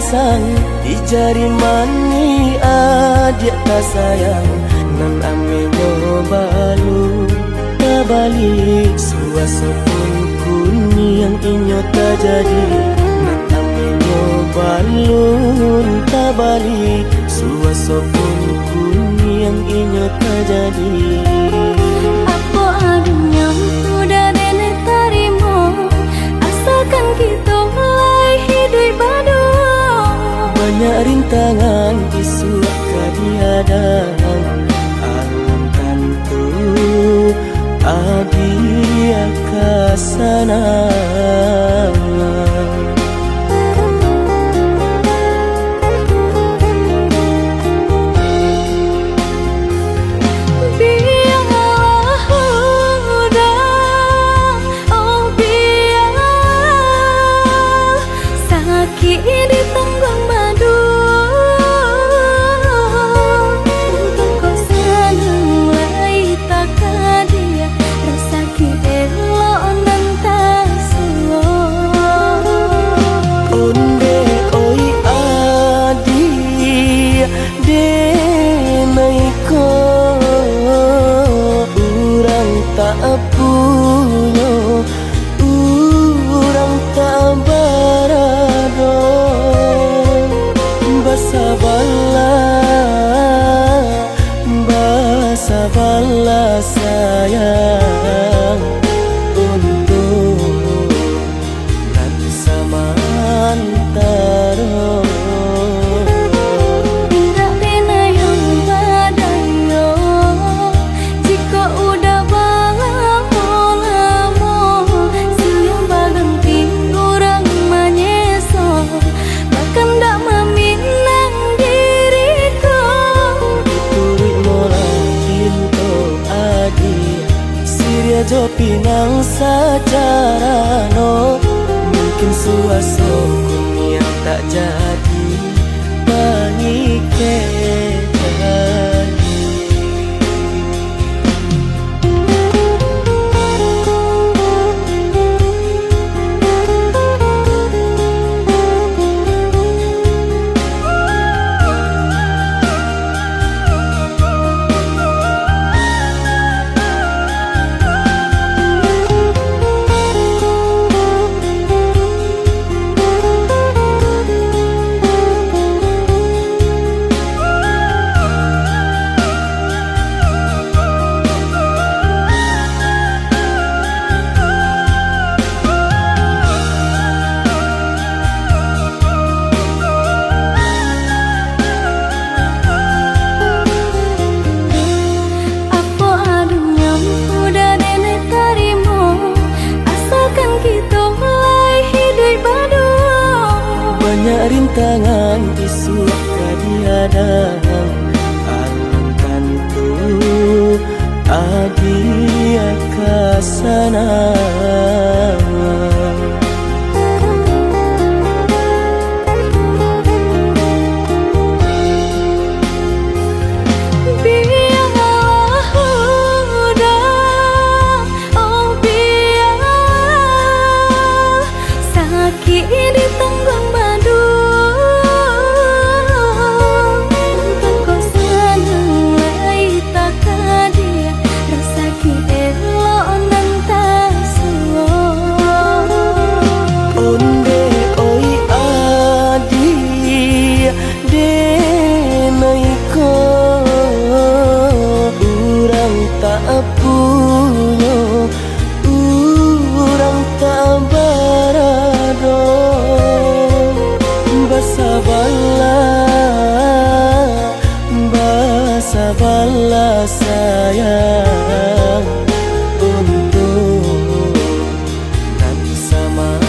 sang di jari mani adik tak sayang nan ame nyobalu tabalik suasa pun kuni yang inyo tak jadi nan ame nyobalu tabalik suasa pun kuni yang inyo tak jadi. Apa adanya udah nenek tarimo asalkan kita mulai hidup baru. Banyak rintangan isu kadiadaan alam tentu adi akasana. Sabarlah sayang untuk nanti samantara. Tidak pernah yang badayo jika udah lamo siang berganti orang menyeso bahkan tak meminang diriku. Turut mola Siria jo pinang secara no mungkin suaso kun yang tak jadi mengikat. Banyak rintangan isu kadiadaan alam tentu adi akasana. Sabarlah sayang untuk nanti samantara.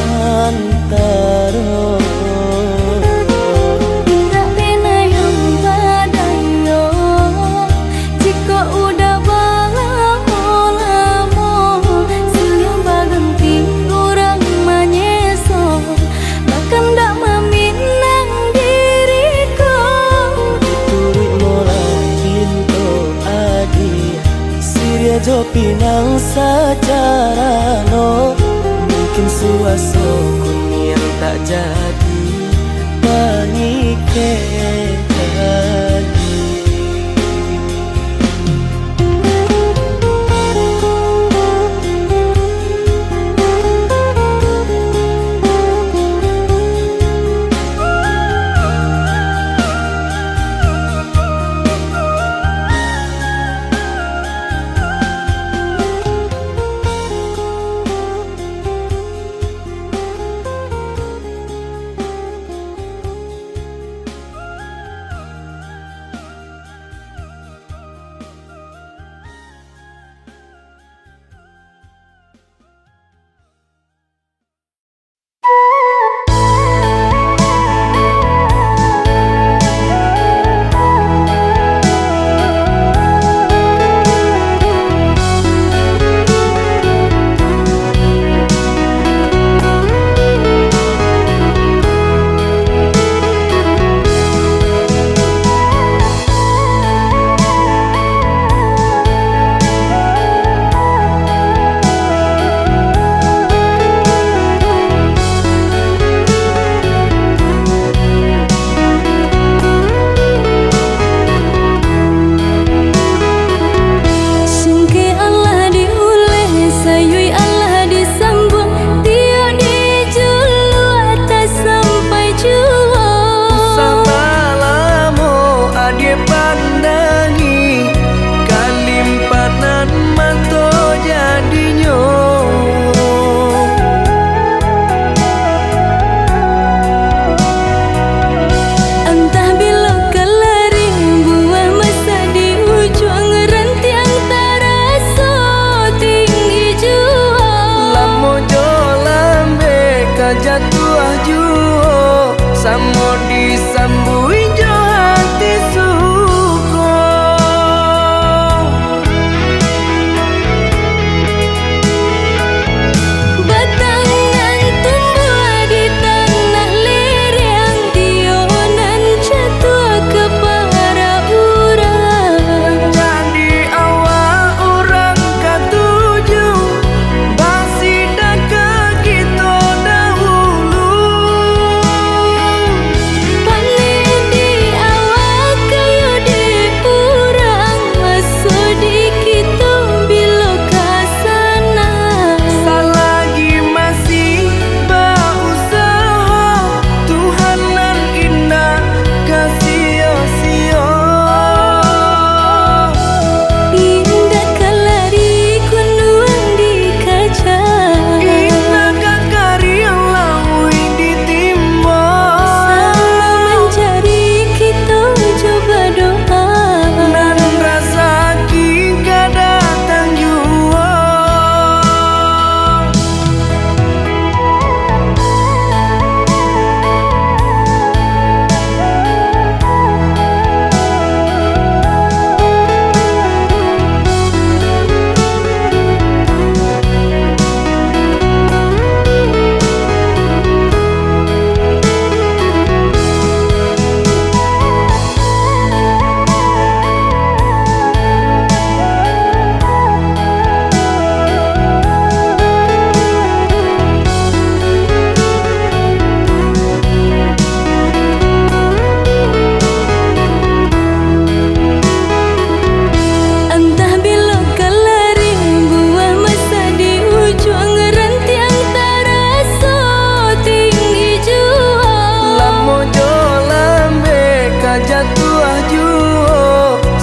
Tidak pernah yang badayo jika udah lamo siang berganti orang menyeso bahkan tak meminang diriku. Turut mola pintu adi Siria jo pinang secara no mungkin suaso kun yang tak jadi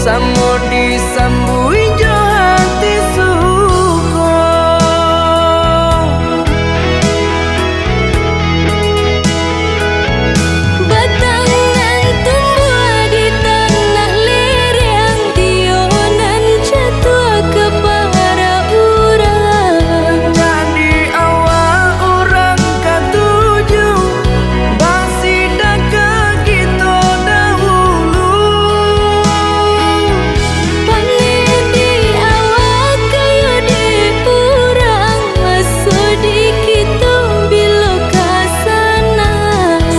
samo disambui jo hati suko. Batangan tumbuh di tanah lereng, tionan jatuh ke para urang. Jadi awal orang katuju basida ke gitu dahulu. Pane di awal kayu di urang, masuk di kita bilo kasana.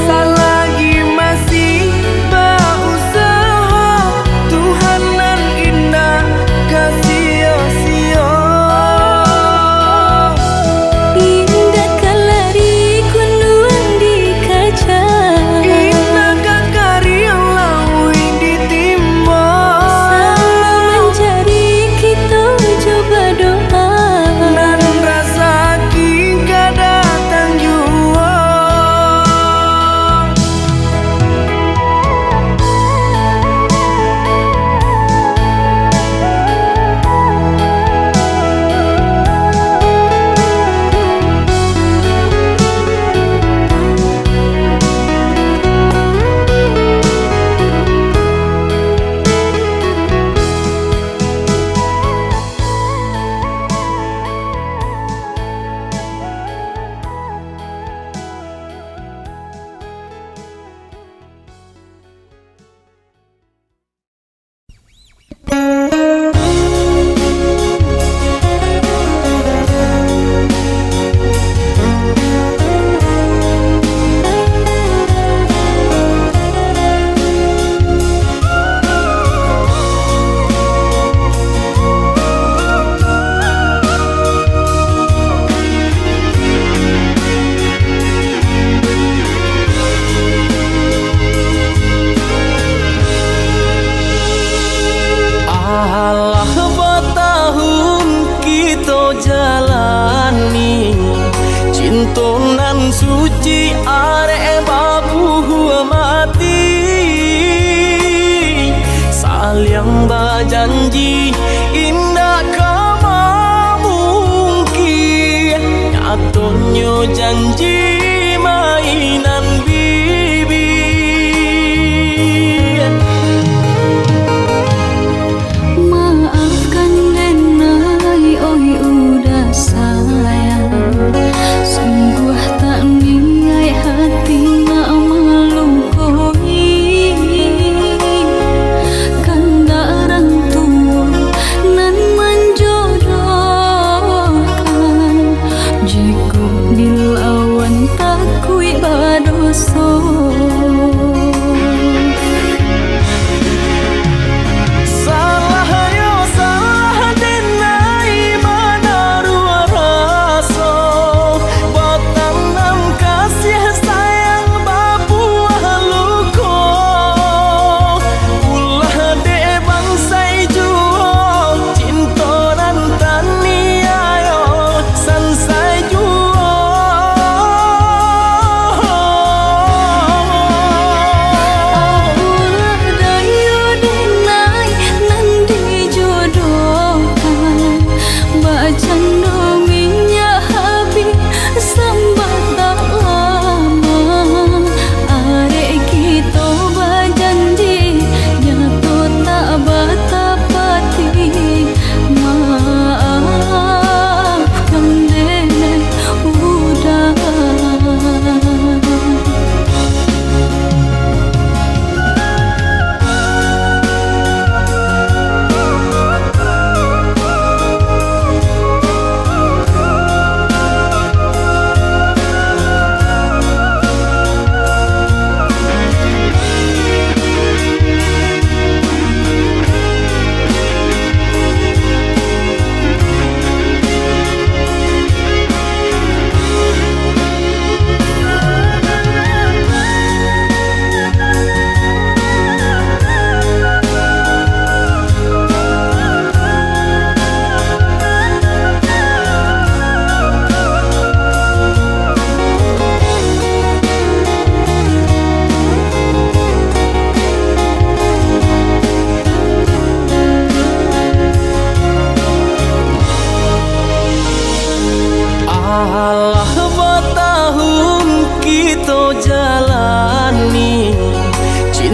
Selagi masih berusaha, Tuhanan indah kasih-sia. Indah kalari kunduan di kaca, Indah kakari yang lawi ditimba. sama mencari kita coba doa. Dan rasa kita datang jua. Alah bertahun kita jalani, cintonan suci are babu mati. Saling berjanji indah kama mungkin, nyatanya janji mainan bibi. Maafkan Nenai, oi udah sayang. Sungguh tak niat hati nak melukoi. Kanda orang tua nan menjodohkan, jika dilawan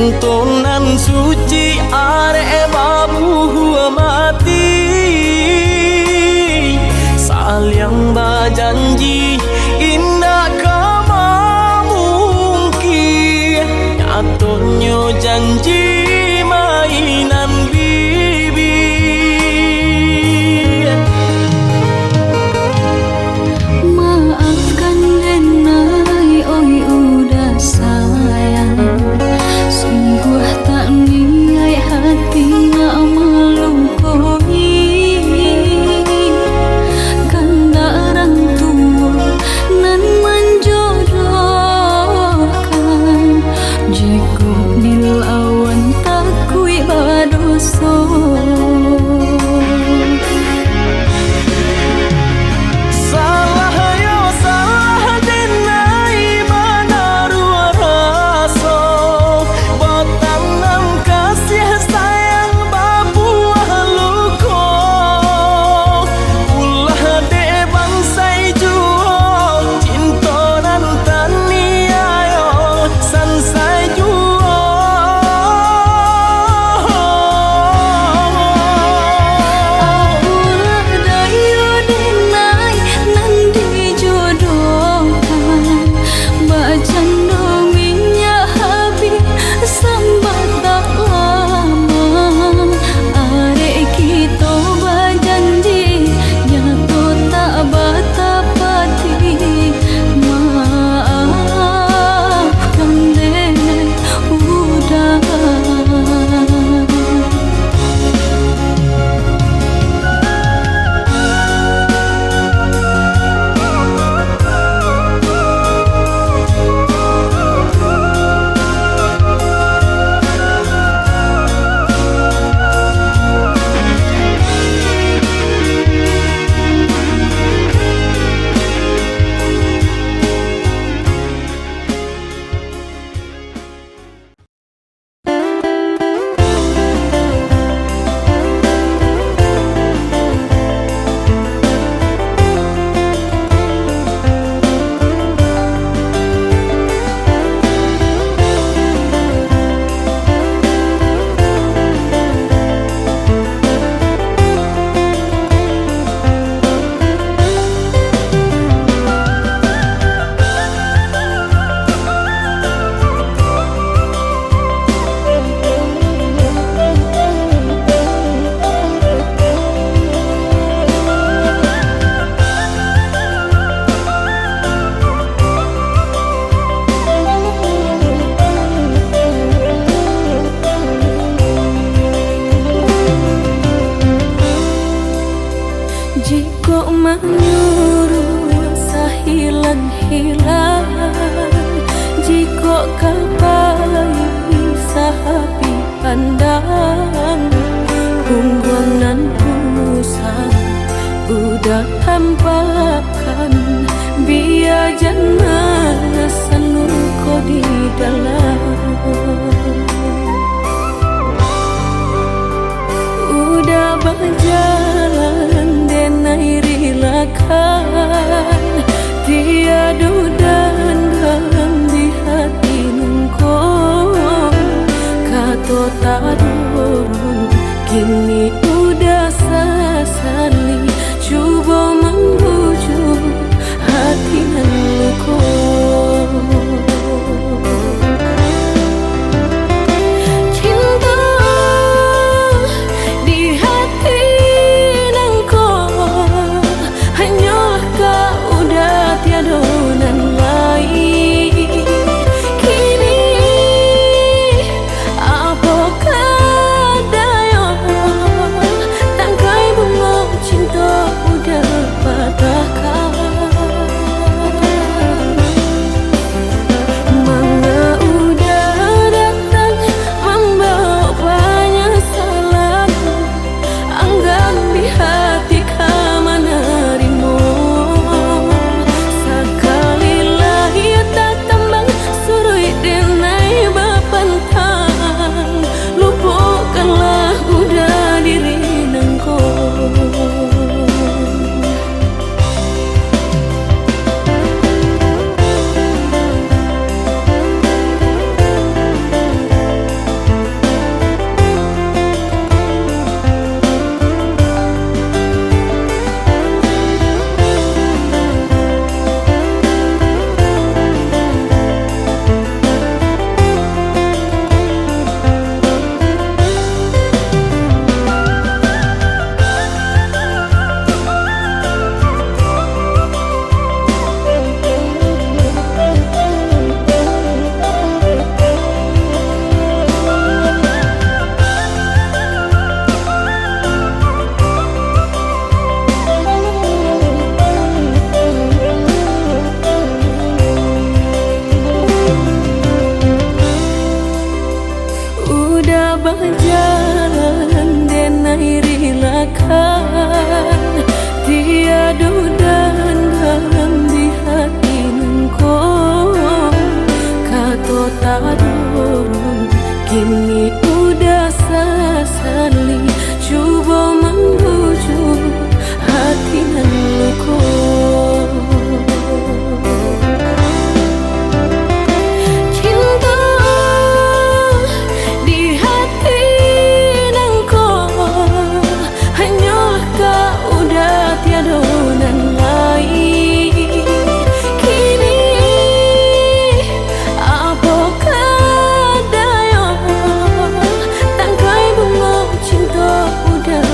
Cintonan suci are babu mati, saling berjanji indah kama mungkin. Nyatanya janji mainan bibi. Maafkan Denai, oi udah sayang. Sungguh tak niat hati nak melukai. Kanda orang tua nan menjodohkan. Jika dilawan takui berdosa. Jika menyuruh sahilang-hilang, jika kapai sahabi pandang, hungguan pusat udah hampakan, biar jangan seluko di dalam. Udah berjalan denai rilakan, tiada dan dalam di hati nungko. Kata tak turun, kini udah sesali, cuba membujuk hati nungko. tak turun, kini udah sesali. Coba membujuk hati nan luka. Cinta di hati nan kau, hanyalah kau udah tiada nan lain. Kini apakah daya, tangkai bunga cinta udah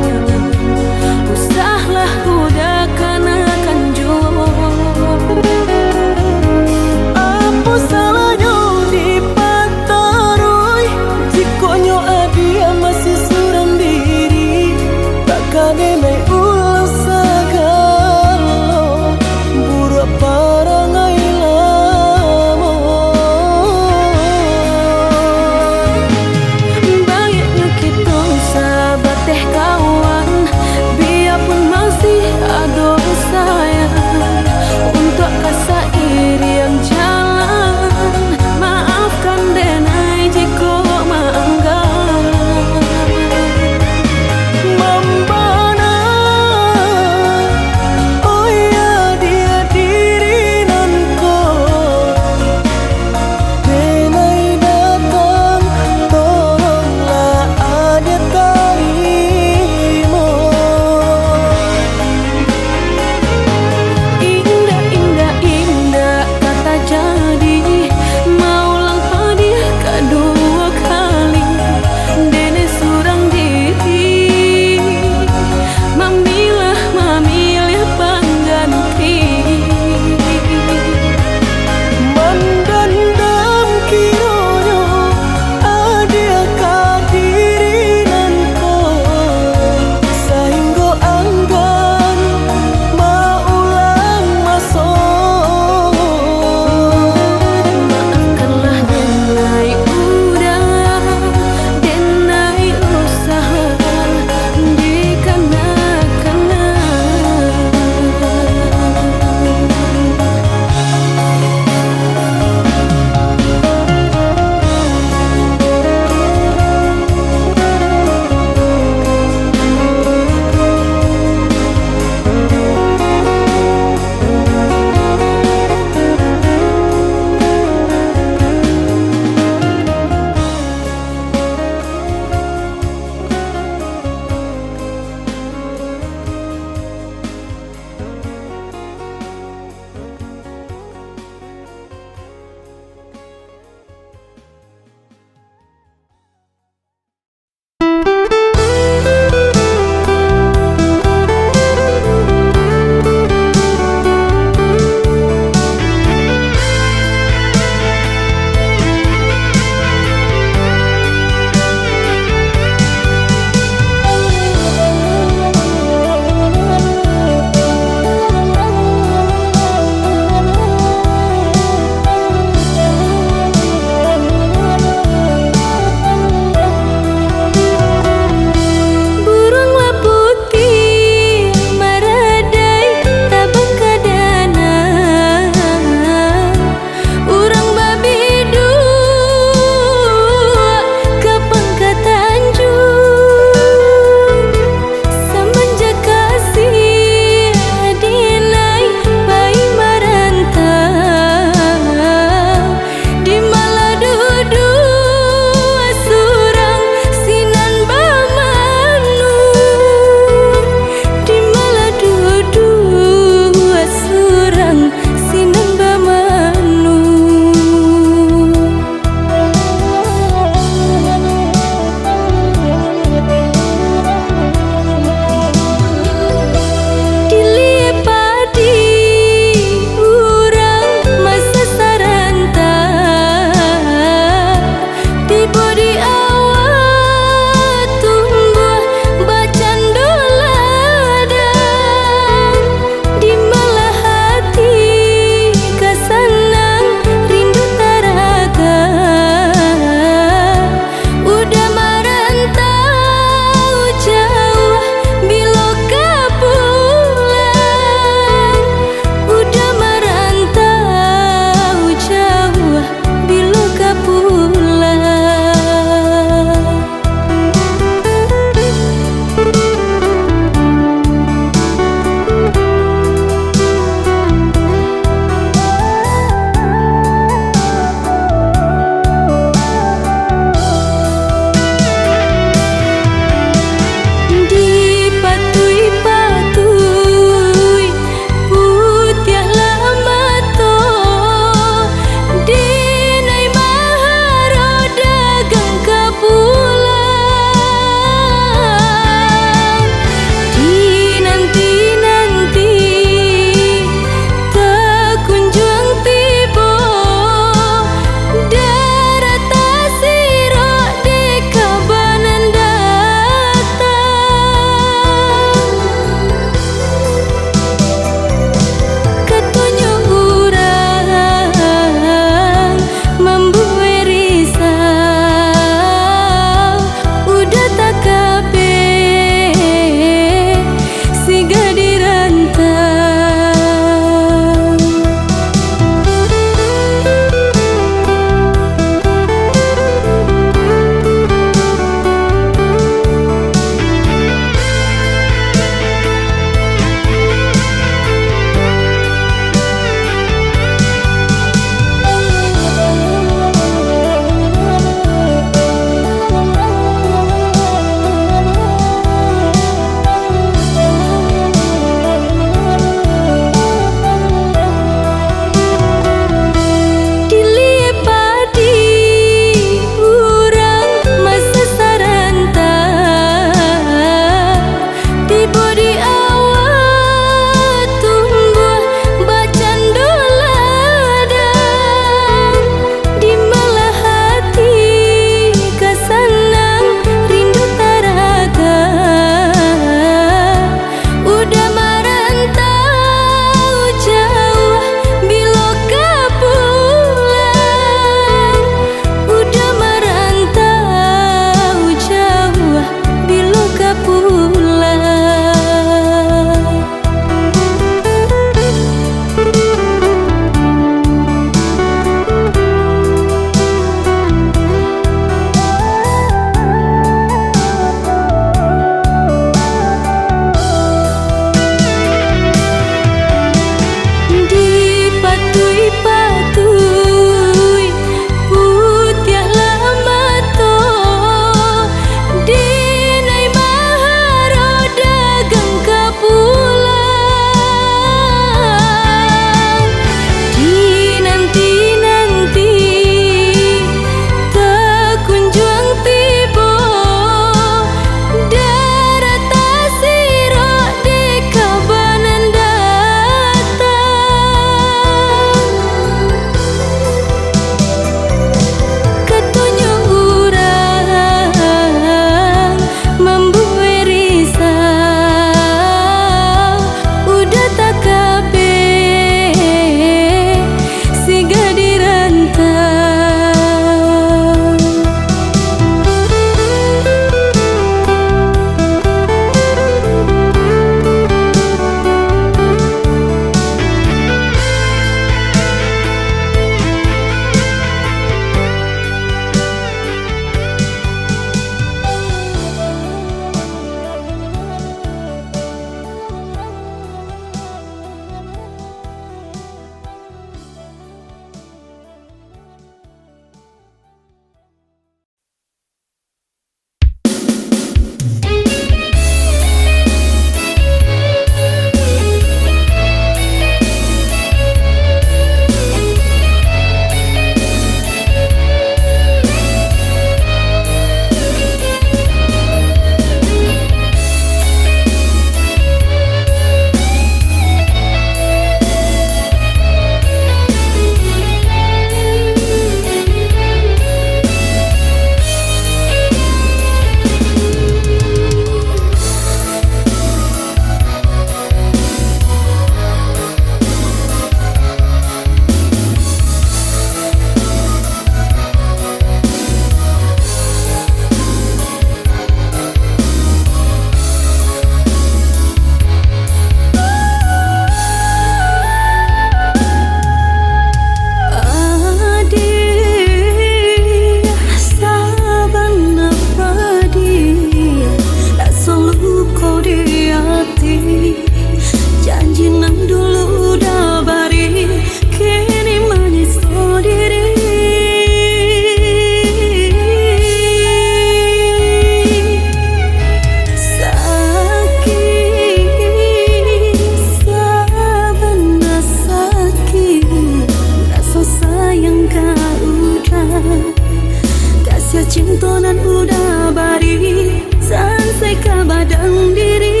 cinta nan udah bari sampai ke badan diri.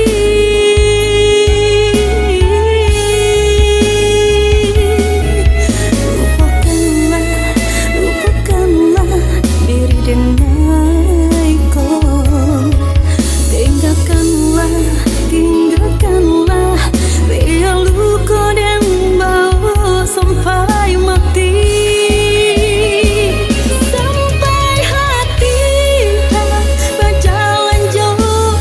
Lupakanlah diri denai kon. Tinggalkanlah biar luka dan bau sampai mati. Sampai hati tak berjalan jauh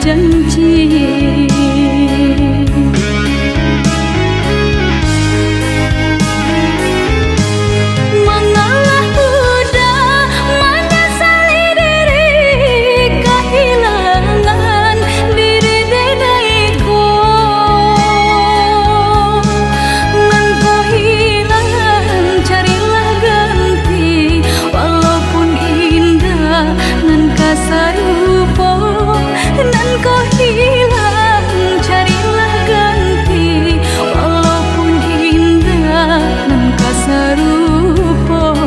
berjanji. Mengalah udah menyesali diri, kehilangan diri denaiku. Nan kau hilang carilah ganti, walaupun indah nan kasar rupa. Nan kau hilang carilah ganti, walaupun indah nan kasar rupa.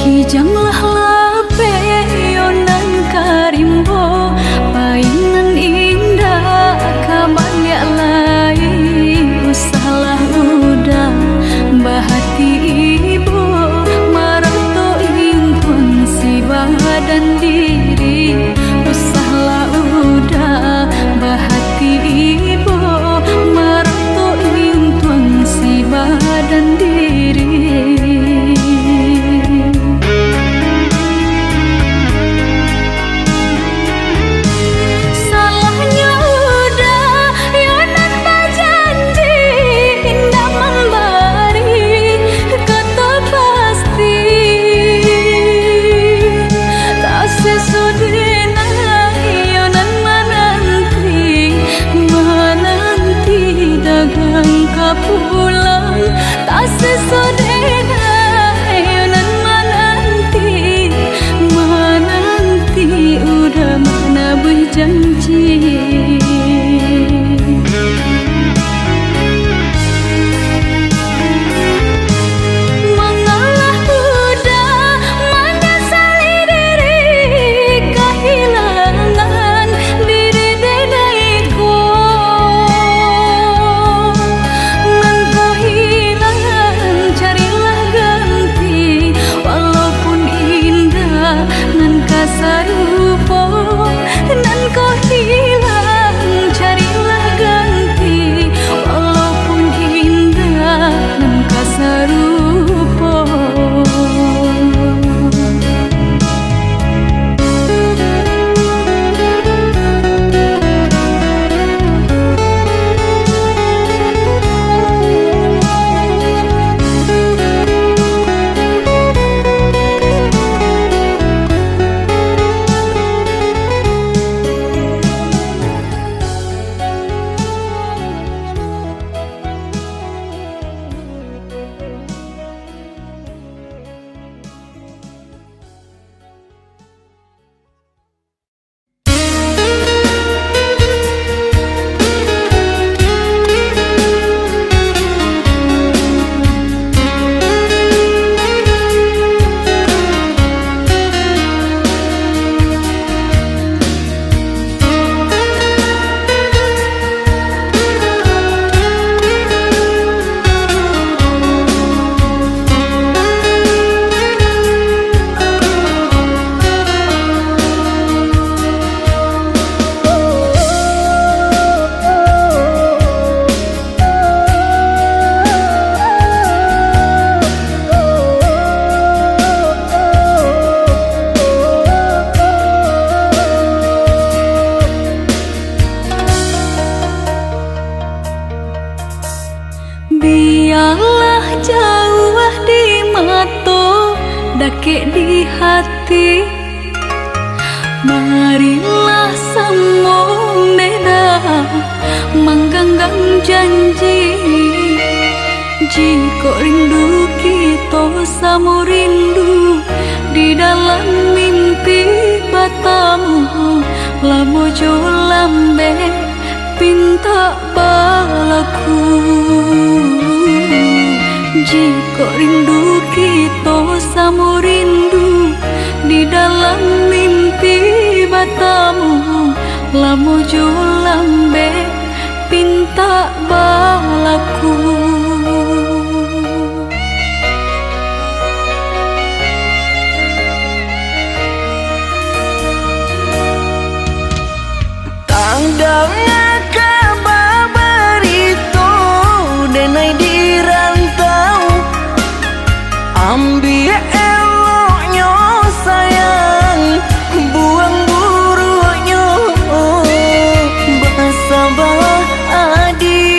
Kijanglah lape yonan karimbo, painan indah kaman ya lain. Usahlah udah bahati ibu, marato impun si badan diri. Usahlah udah bahati ibu, marato impun si badan diri. Pulang tak sesodena yonan menanti udah mana berjanji. Mengalah udah menyesali diri, kehilangan diri denaiku. Nan kau hilang carilah ganti, walaupun indah nan kasar rupa. Nan kau hilang carilah ganti, walaupun indah nan kasar rupa. Biarlah jauh di mata, dake di hati. Marilah sambung beda, menggenggam janji. Jika rindu kita sama rindu di dalam mimpi batamu, lamu jo lambe pinta balaku. Jika rindu kita sama rindu di dalam mimpi batamu, lamu julambe pinta balaku. Tangdang kabarito denai di rantau, ambil eloknya sayang, buang buruknya basabah adi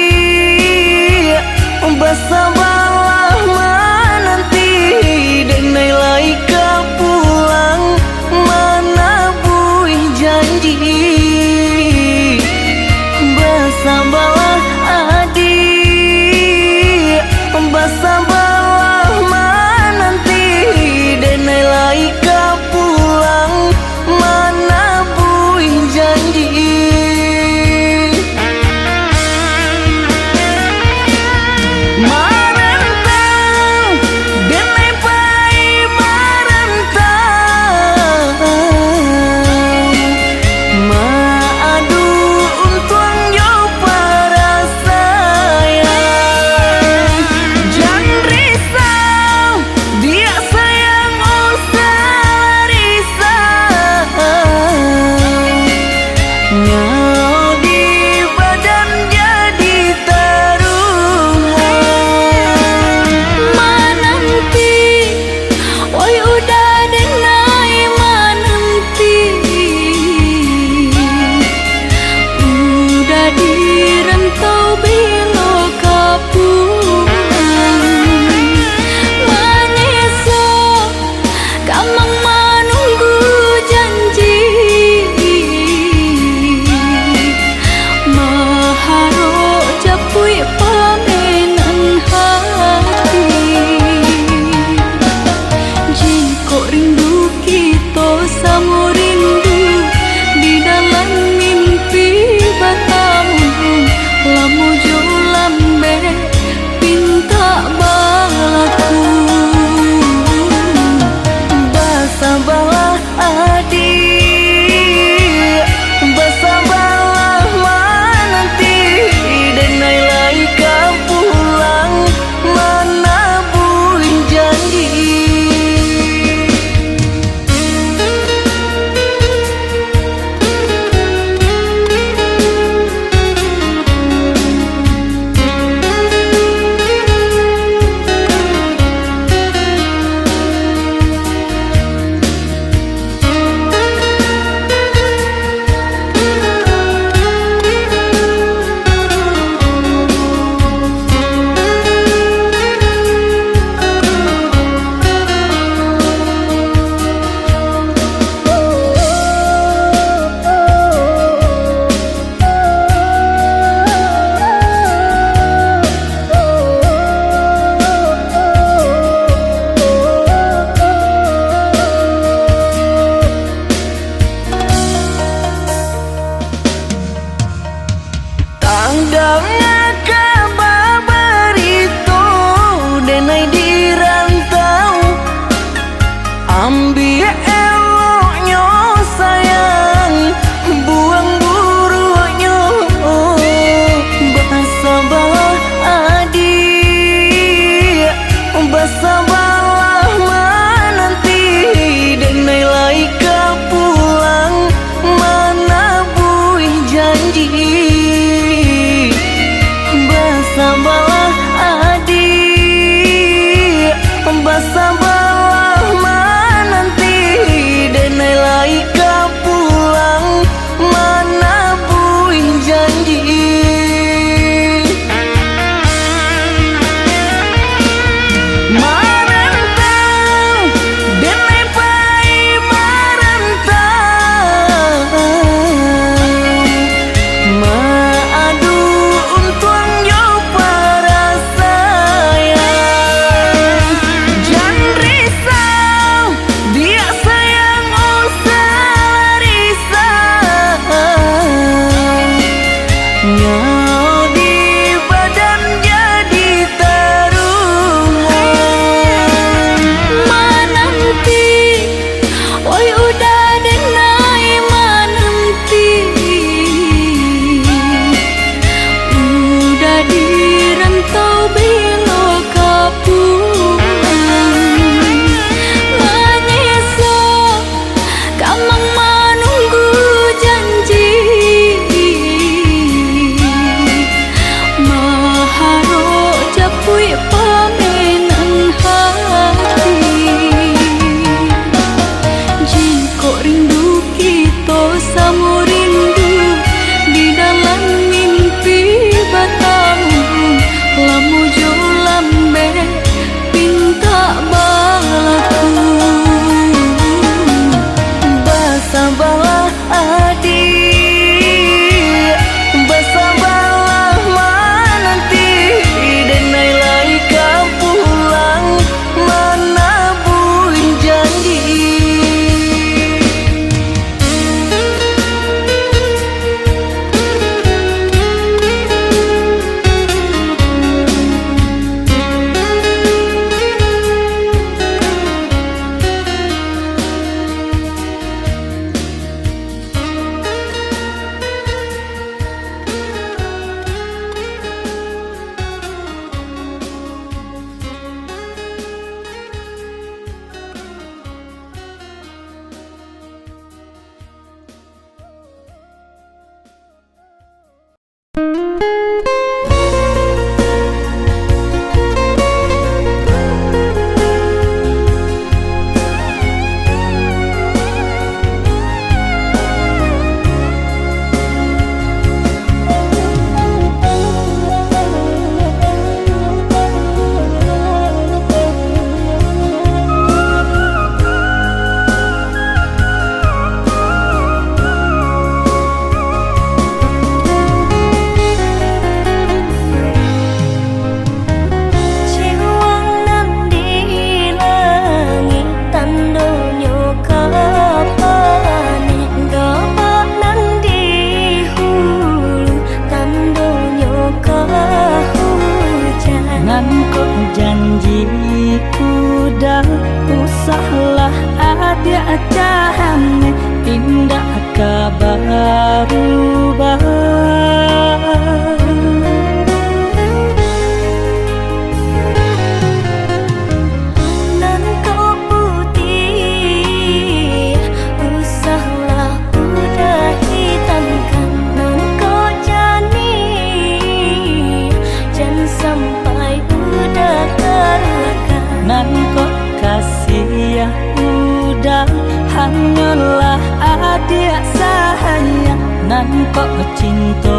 hanyalah adik sayang. Nan kok cinta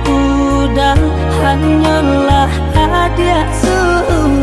udah hanyalah adik surang.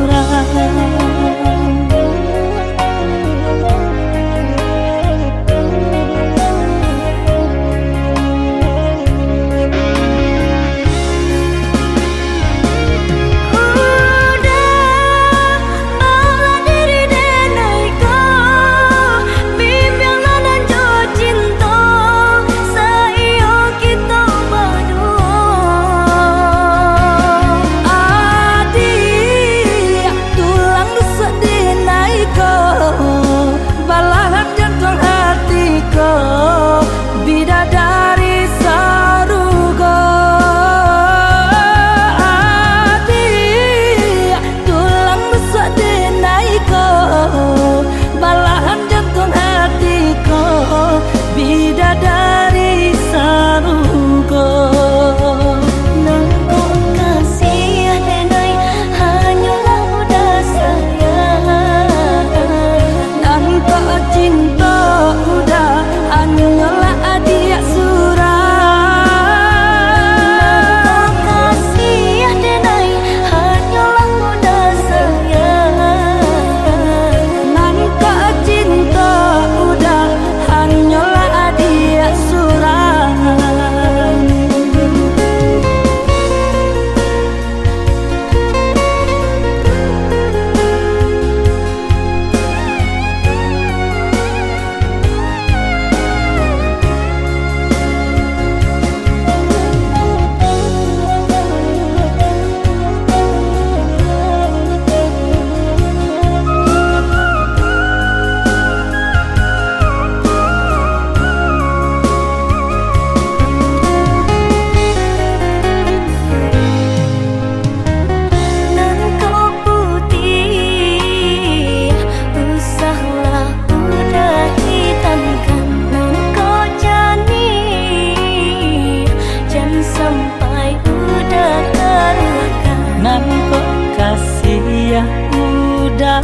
Udah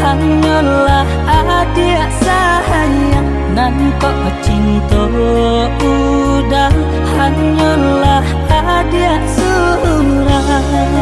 hanyalah adik sayang. Nan kok cinta udah hanyalah adik surang.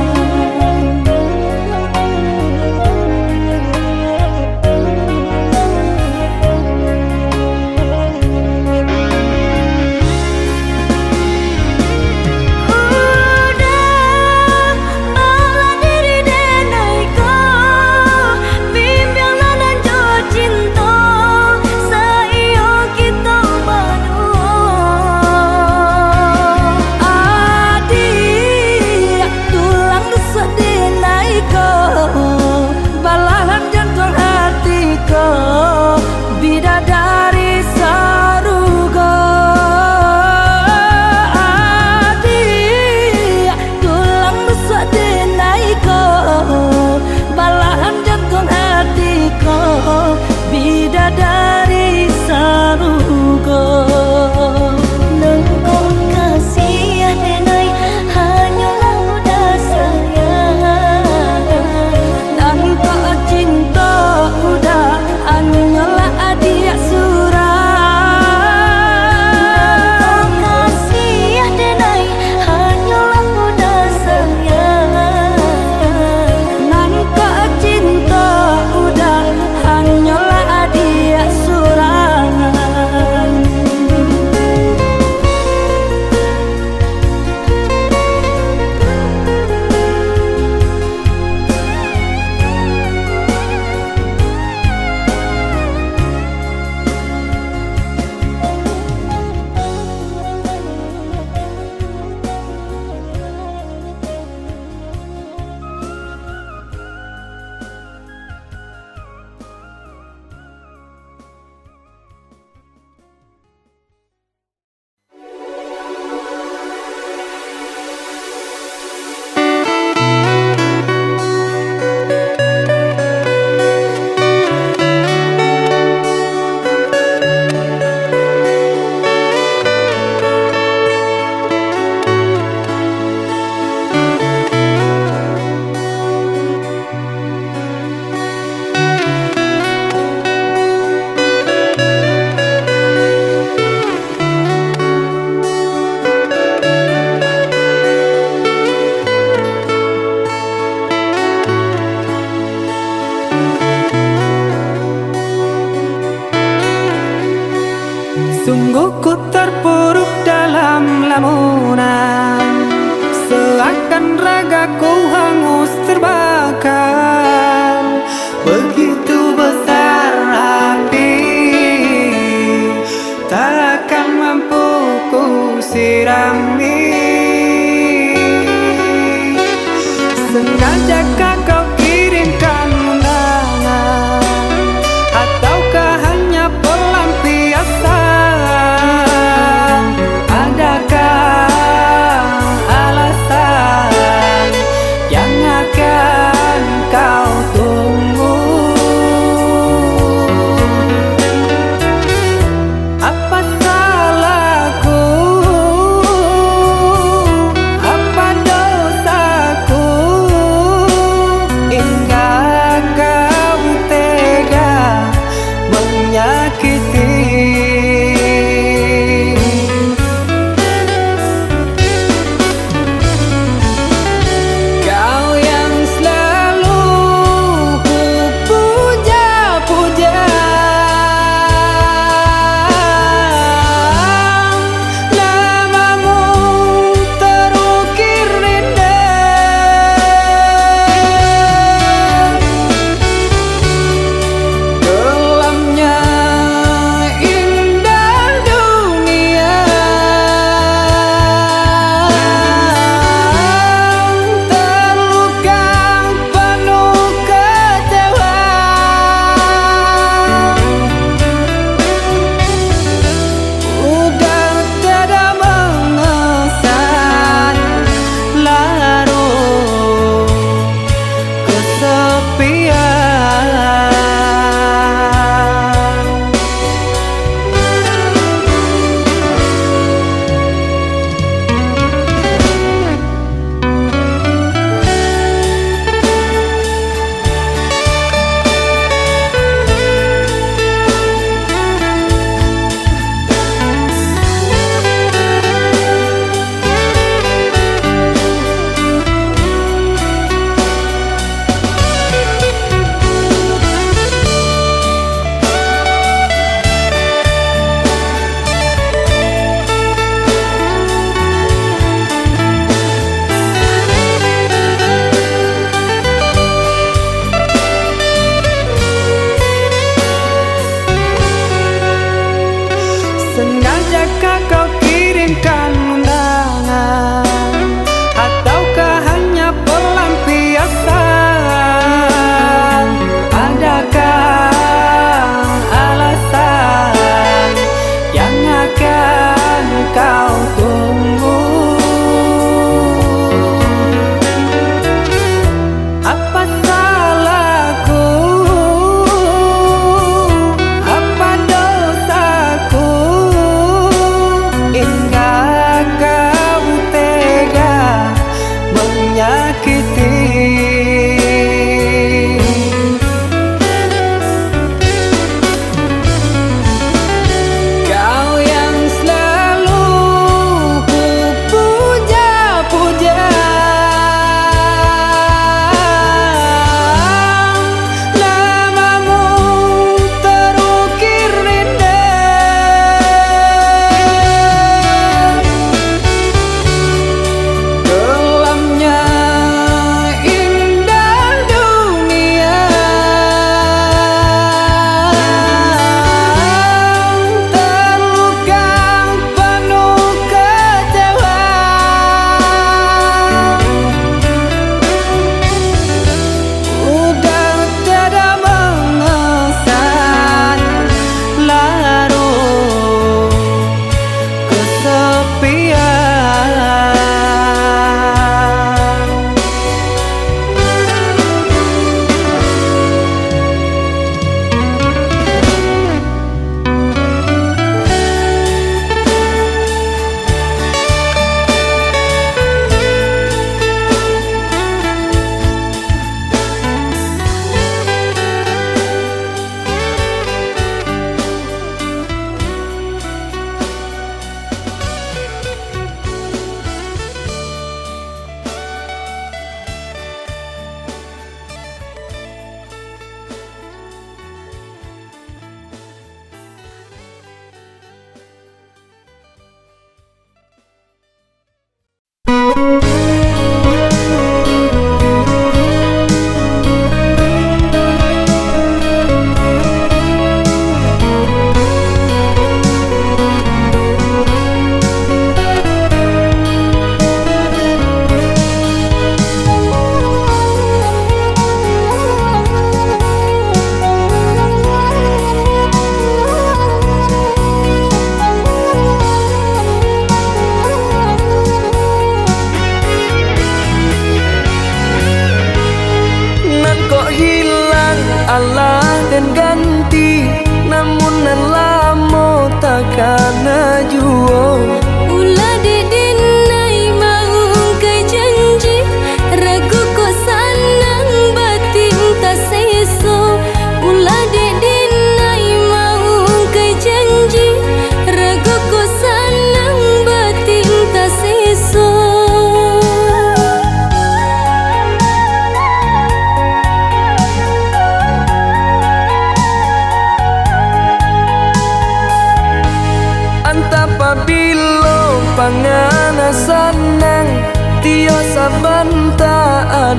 Bahkan ragaku hangus terbakar. Begitu besar api, takkan mampu ku sirami. Sengajakah kau kirimkan undangan, ataukah hanya pelampiasan? Adakah alasan yang akan kau tunggu? Apa salahku? Apa dosaku? Hingga kau tega menyakiti. Kau yang selalu ku puja-puja, namamu terukir indah. Kelamnya indah dunia, terluka penuh kecewa. Udah tiada mengesan, larut kesepian. Sengajakah kau kirimkan undangan, ataukah hanya pelampiasan? Adakah alasan yang akan kau tunggu? Apa salahku? Apa dosaku? Hingga kau tega menyakiti. Kau yang selalu ku puja-puja, namamu terukir indah. Kelamnya indah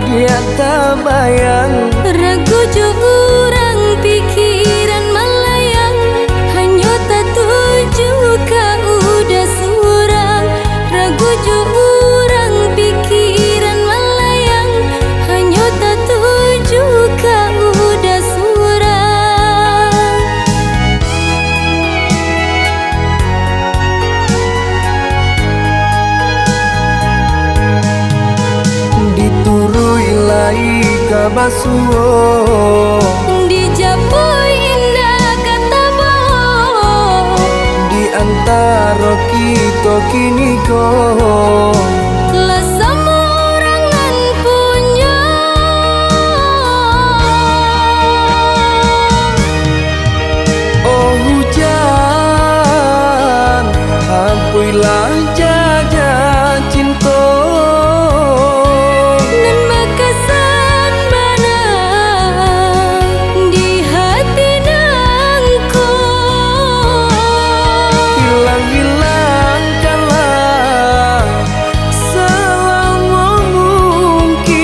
dia tak bayang. Ragu jo urang pikiran melayang, hanya tak tuju ka udah surang. Ragu jo urang pikiran melayang, hanya tak tuju ka udah surang. Diturui lai ka basuo, Dijapui indah kata bohong, di antara kita kini kau. lah sama orangan punya. Oh hujan, hampuilah jajah cinta. Nan makasan mana di hati nangku. Hilang-hilangkanlah selama mungkin.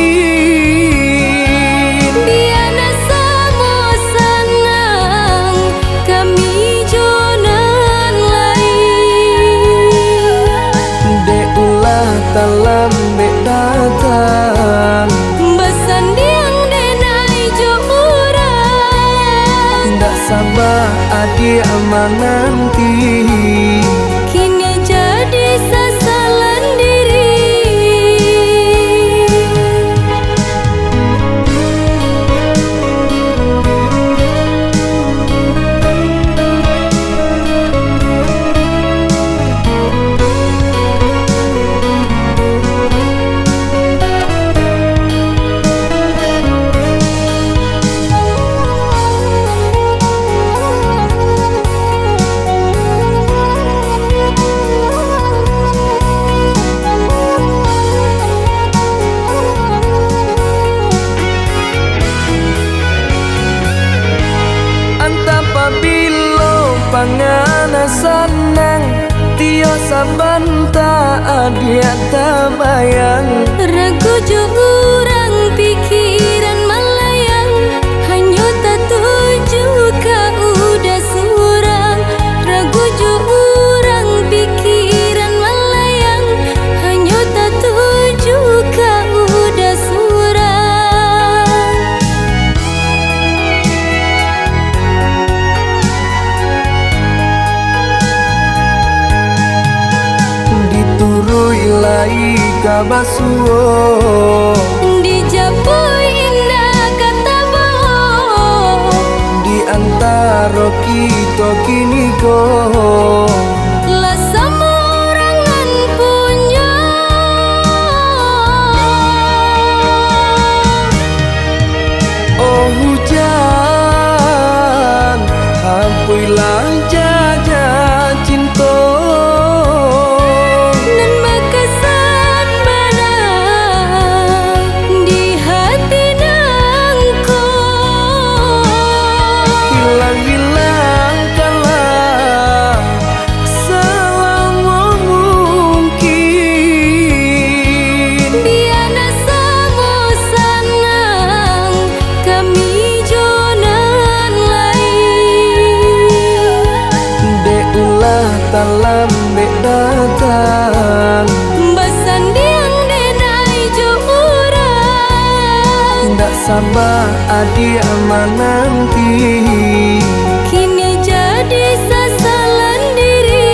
Biana sama senang kami jonan lain. Dek ulah dalam bek datang, Besandiang denai jo urang. ndak sabar adik menanti. Kini jadi sasalan diri. Anta pabilo pangana senang, tio sabanta adik tak bayang. Ragu jo urang pikiran melayang, hanya tak tuju ka udah surang. Ragu jo urang pikiran melayang, hanya tak tuju ka udah surang. Diturui lai ka basuo, Dijapui indah kata bohong, di antara kita kini kau. lah sama orangan punya. Oh hujan, hampuilah jajah cinta. Nan makasan mana di hati nangku. Hilang-hilangkanlah selama mungkin. Biana sama senang kami jonan lain. Dek ulah dalam bek datang, Besandiang denai jo urang. ndak sabar adik menanti. Kini jadi sasalan diri.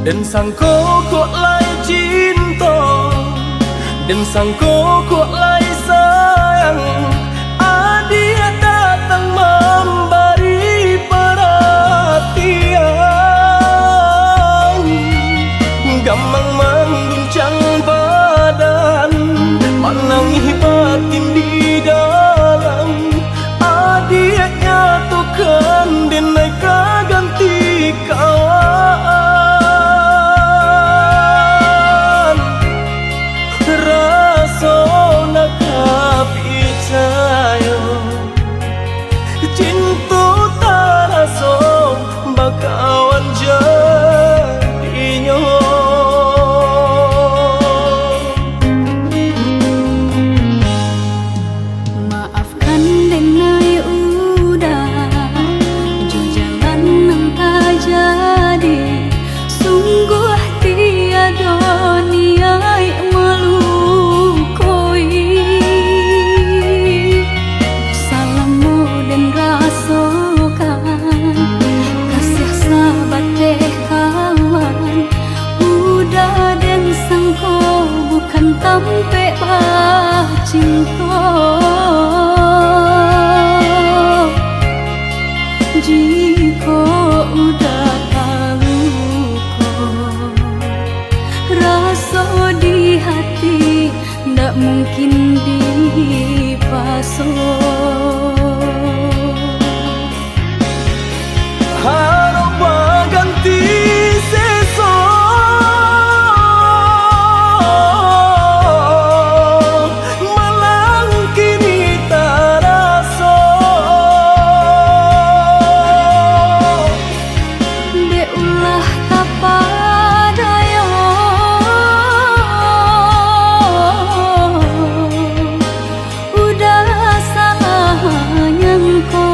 Dan sangko kok lai cinta, dan sangko kok lai sayang. Dia datang memberi perhatian, gampang mengguncang badan, menangis batin di dalam. Dia nyatukan dan naik ganti kawan. Rasa nak percaya cinta tak rasa bakawan jadinya. Maafkan denai udah jalan yang tak jadi. Sungguh tiada niat melukoi. Salahmu dan rasakan kasih sahabat deh kawan. Udah dan sangko bukan tampe bah cinta. Jika udah tahu kok rasa di hati ndak mungkin dipasok. Harap ganti sesok, malang kini tak rasa. Deulah kapadaya udah salah nyangko.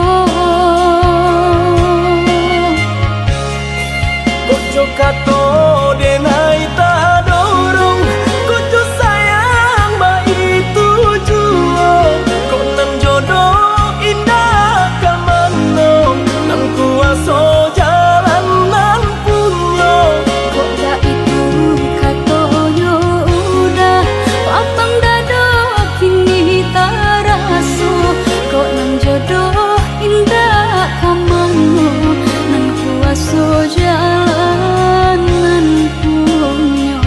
Koco kato denai tak dorong, koco sayang ba itu jua. Kok nan jodoh indah kamano, nan kuaso jalan nan punya. Kota itu katonyo udah papang dado kini taraso. Kok nan jodoh indah kamano, nan kuaso jalan nan punya.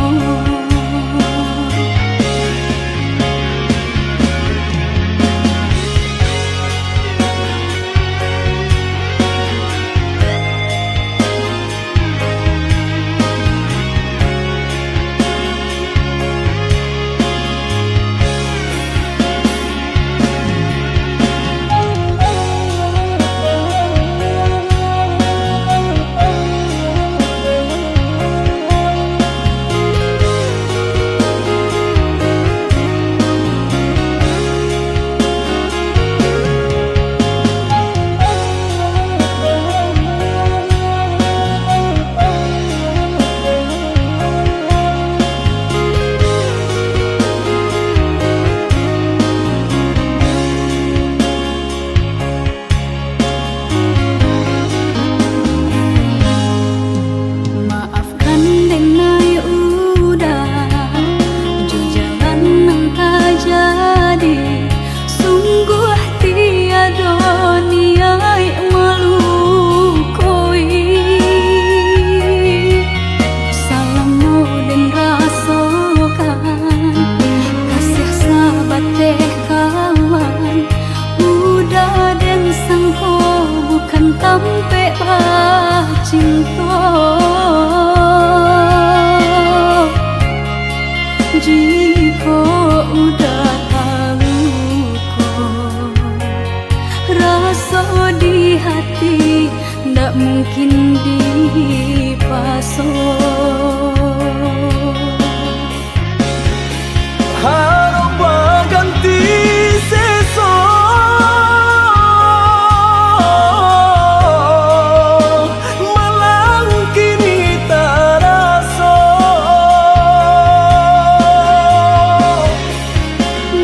Maafkan denai udah jalan yang tak jadi. Sungguh tiada niat melukoi. Salahmu dan rasakan kasih sahabat deh kawan. Udah dan sangko bukan tampe bah cinta. Jika udah tahu kok rasa di hati ndak mungkin dipasok. Harap ganti sesok, malang kini tak rasa.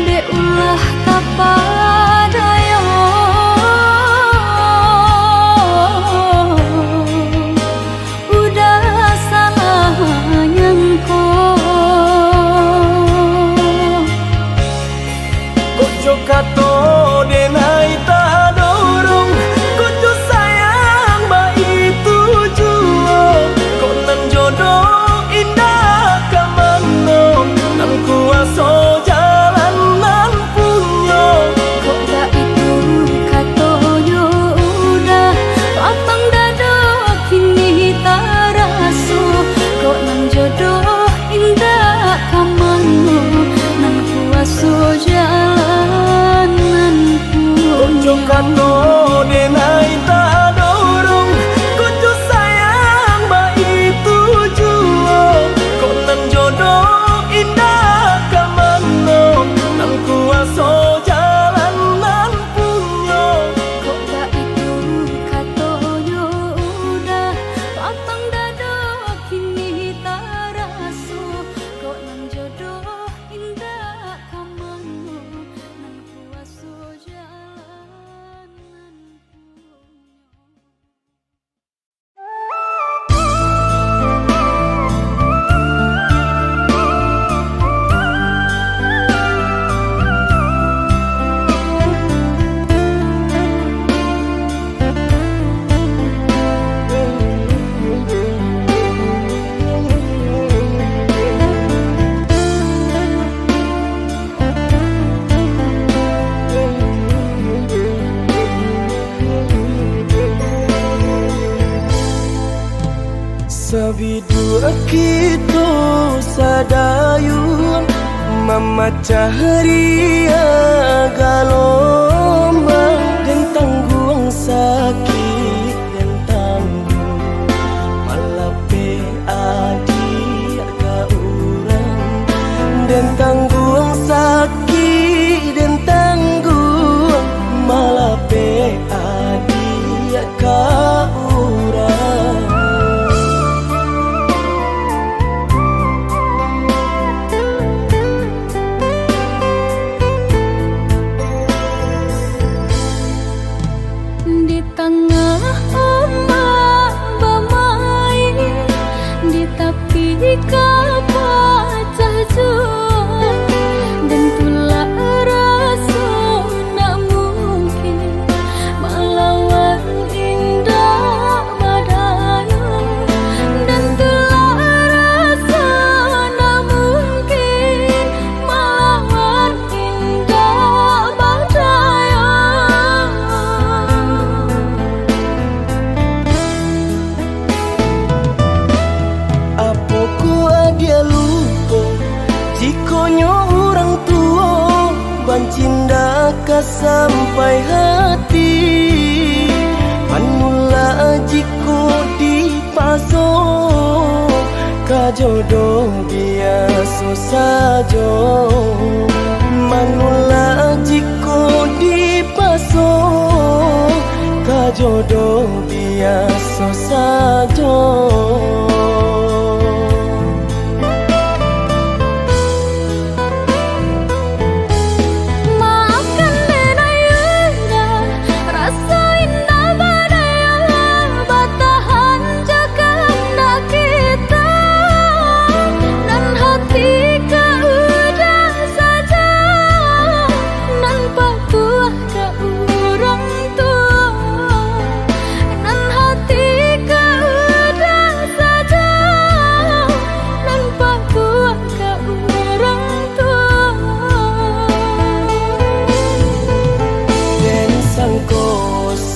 Deulah kapadaya udah salah memecah ria gelombang dan tanggung sakit dan tanggung malape adik ka urang dan tanggung sakit dan tanggung malape adik ka urang. Di tengah ombak bamai, di tepi kapal jual, dan tulah rasa nak mungkin melawan indah badai, dan tulah rasa nak mungkin melawan indah badai. Dia lupa jikonyo orang tua bancinda ka sampai hati panula jiko di paso ka jodoh biasa saja manula jiko di paso ka jodoh biasa saja.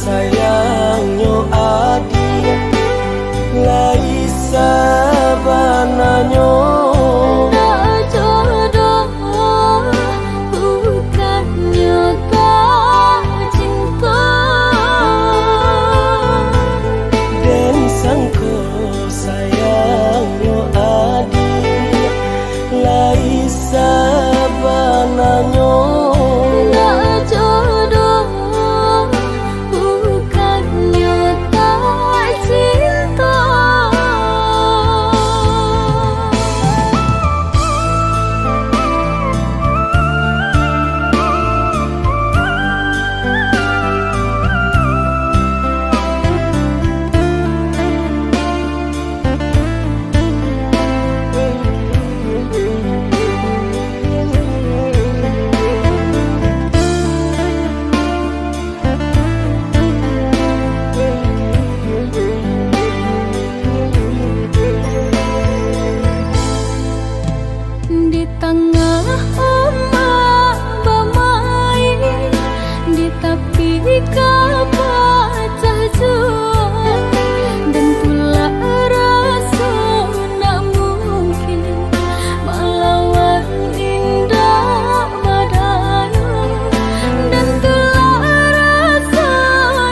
Sayangnya adik lai sabananya Dah jodoh bukannya tak cinta, dan sangko sayangnya adik lai sabananya di tengah ombak bamai, di tepi kapal jual, dan tulah rasa nak mungkin melawan indah badai, dan tulah rasa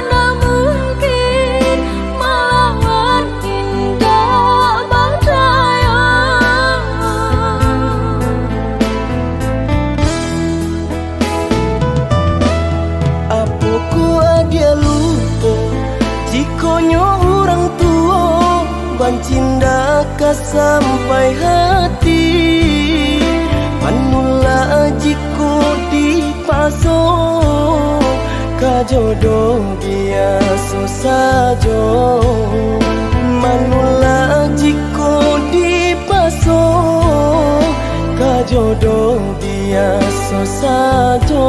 nak mungkin melawan indah badai. Dia lupa jikonyo orang tua bancinda ka sampai hati panula jiko di paso ka jodoh biasa saja manula jiko di paso ka jodoh biasa saja.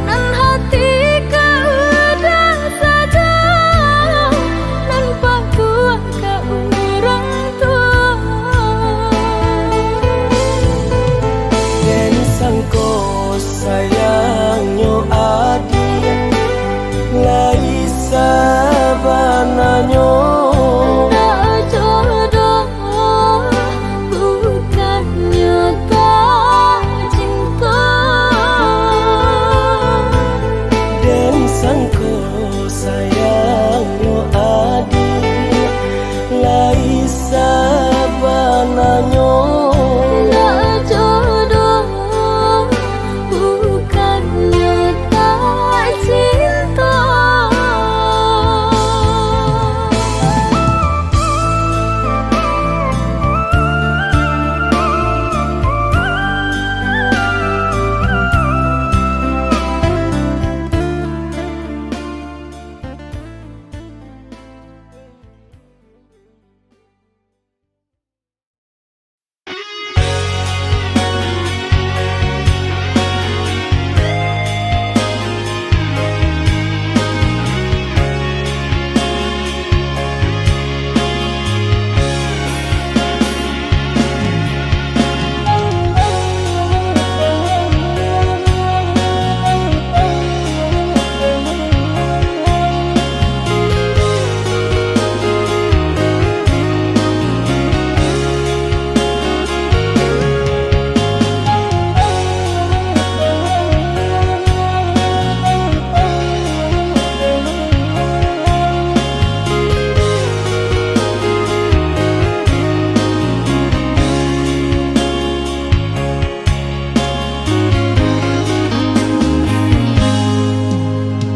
Nan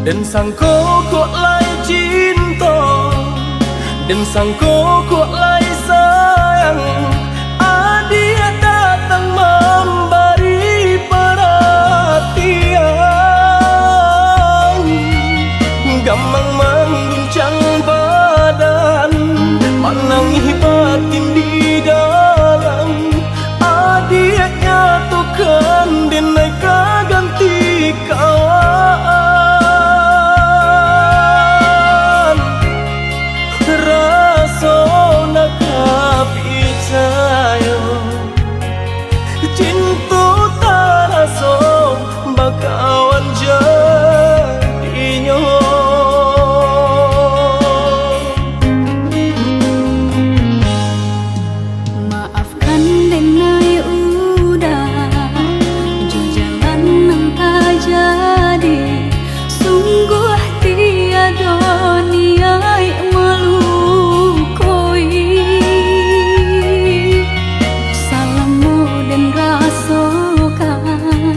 Dan sangko kok lai cinta, dan sangko kok lai sayang. Dia datang memberi perhatian, gamang mengguncang badan, menangi batin di dalam. Dia nyatukan denai kaganti kawan. Rasa nak percaya cinta taraso bakawan jadinya. Maafkan denai udah jo jalan nang tak jadi. Sungguh tiada niat melukoi. Salahmu dan rasakan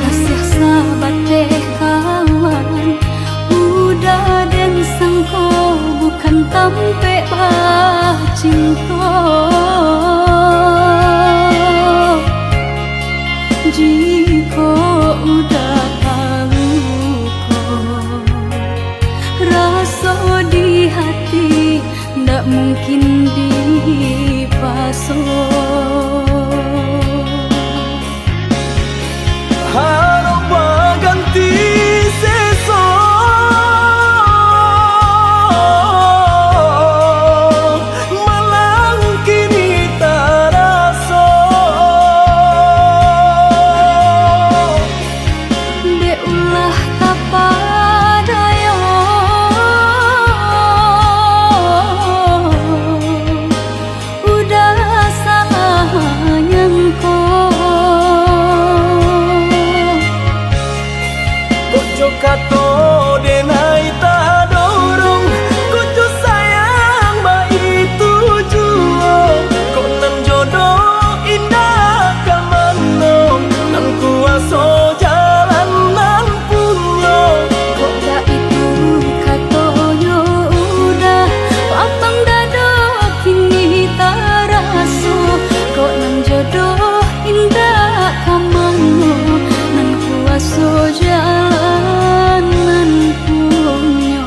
kasih sahabat deh kawan. Udah dan sangko bukan tampe bah cinta. Jika udah tahu kok rasa di hati ndak mungkin dipasok. Harap ganti seso, malang kini taraso. De ulah kapadayo, udah salah nyangko. Kojo kato denai tak dorong, kojo sayang ba itu juo. Kok nan jodoh indah kamano, nan kuaso jalan nan punyo. Kok dah itu katonyo udah papang dado kini taraso. Kok nang jodoh indah kamano, nan kuaso jalan nan punyo.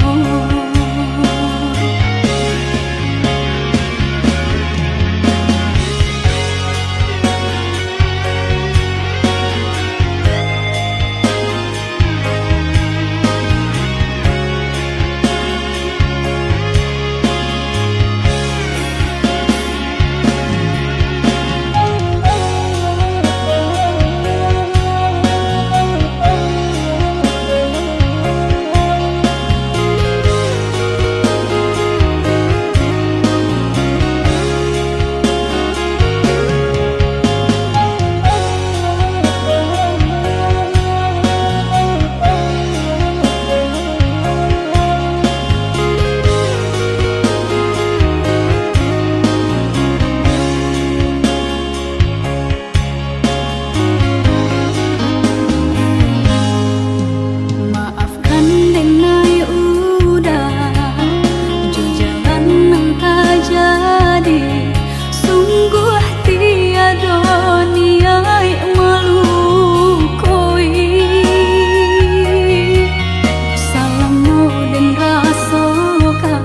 Maafkan denai udah jo jalan nang tak jadi. Sungguh tiada niat melukoi. Salahmu dan rasakan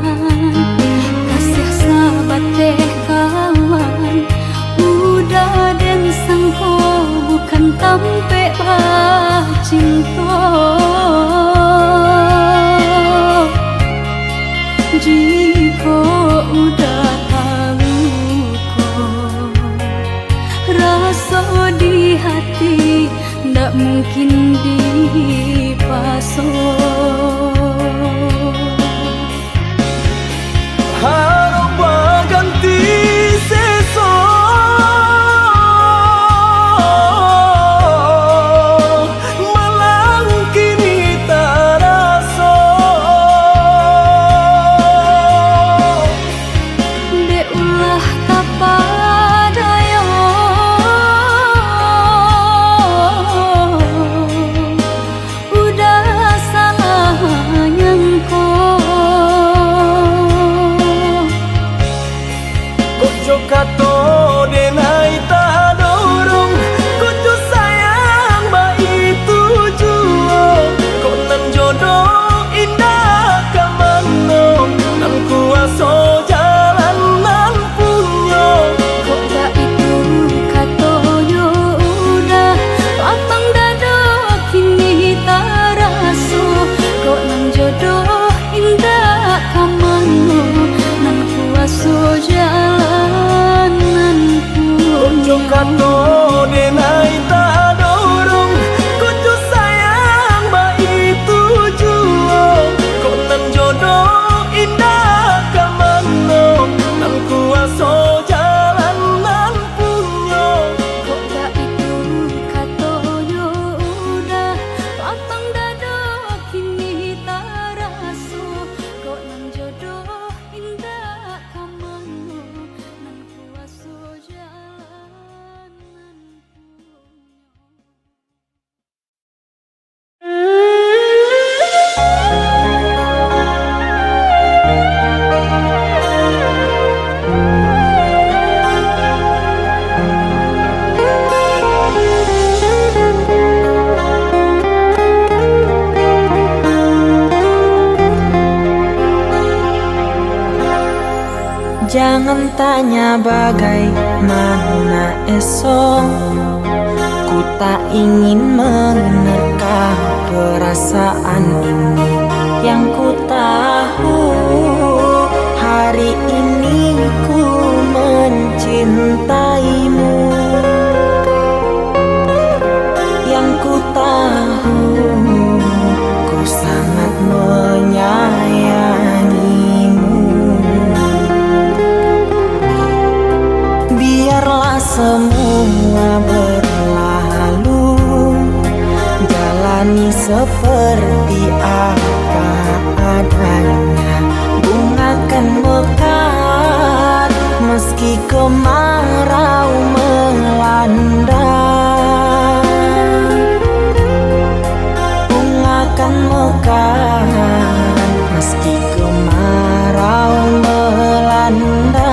kasih sahabat deh kawan. Udah dan sangko bukan tampe bah cinta. Jika udah tahu kok rasa di hati ndak mungkin dipasok. Harap ganti seso, malang kini taraso. De ulah kapadayo, udah salah Jangan tanya bagaimana esok, ku tak ingin menerka perasaan ini. Yang ku tahu hari ini ku mencintaimu. Yang ku tahu ku sangat menyayangimu. Biarlah semua berlalu, jalani seperti apa adanya. Bunga kan mekar meski kemarau melanda. Bunga kan mekar meski kemarau melanda.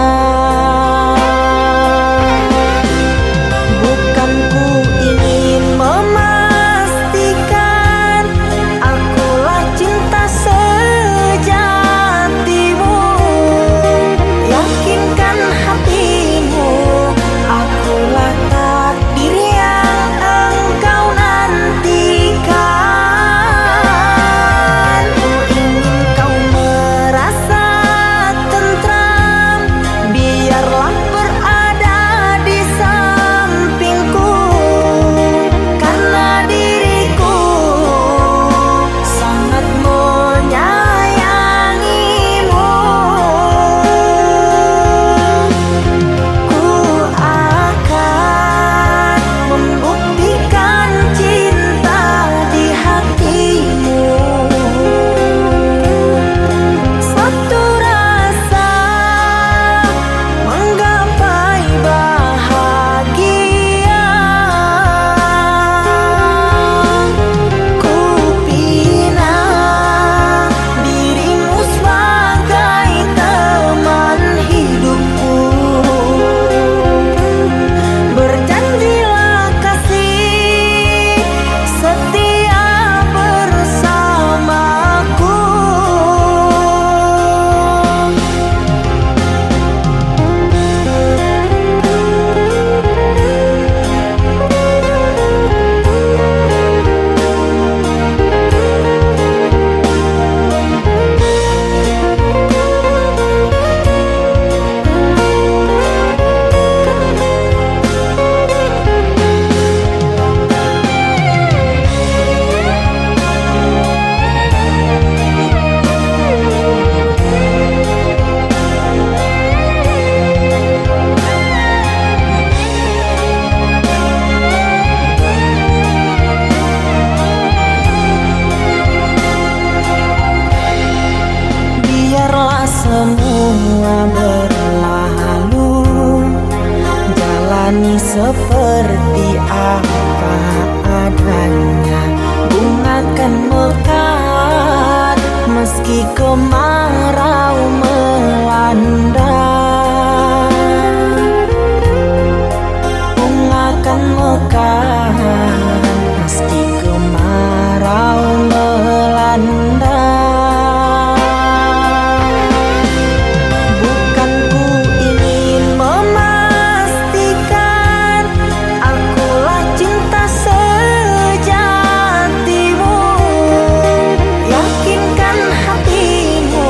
Semua berlalu, jalani seperti apa adanya. Bunga kan mekar meski kemarau melanda. Bunga kan mekar meski kemarau melanda. Yakinkan hatimu,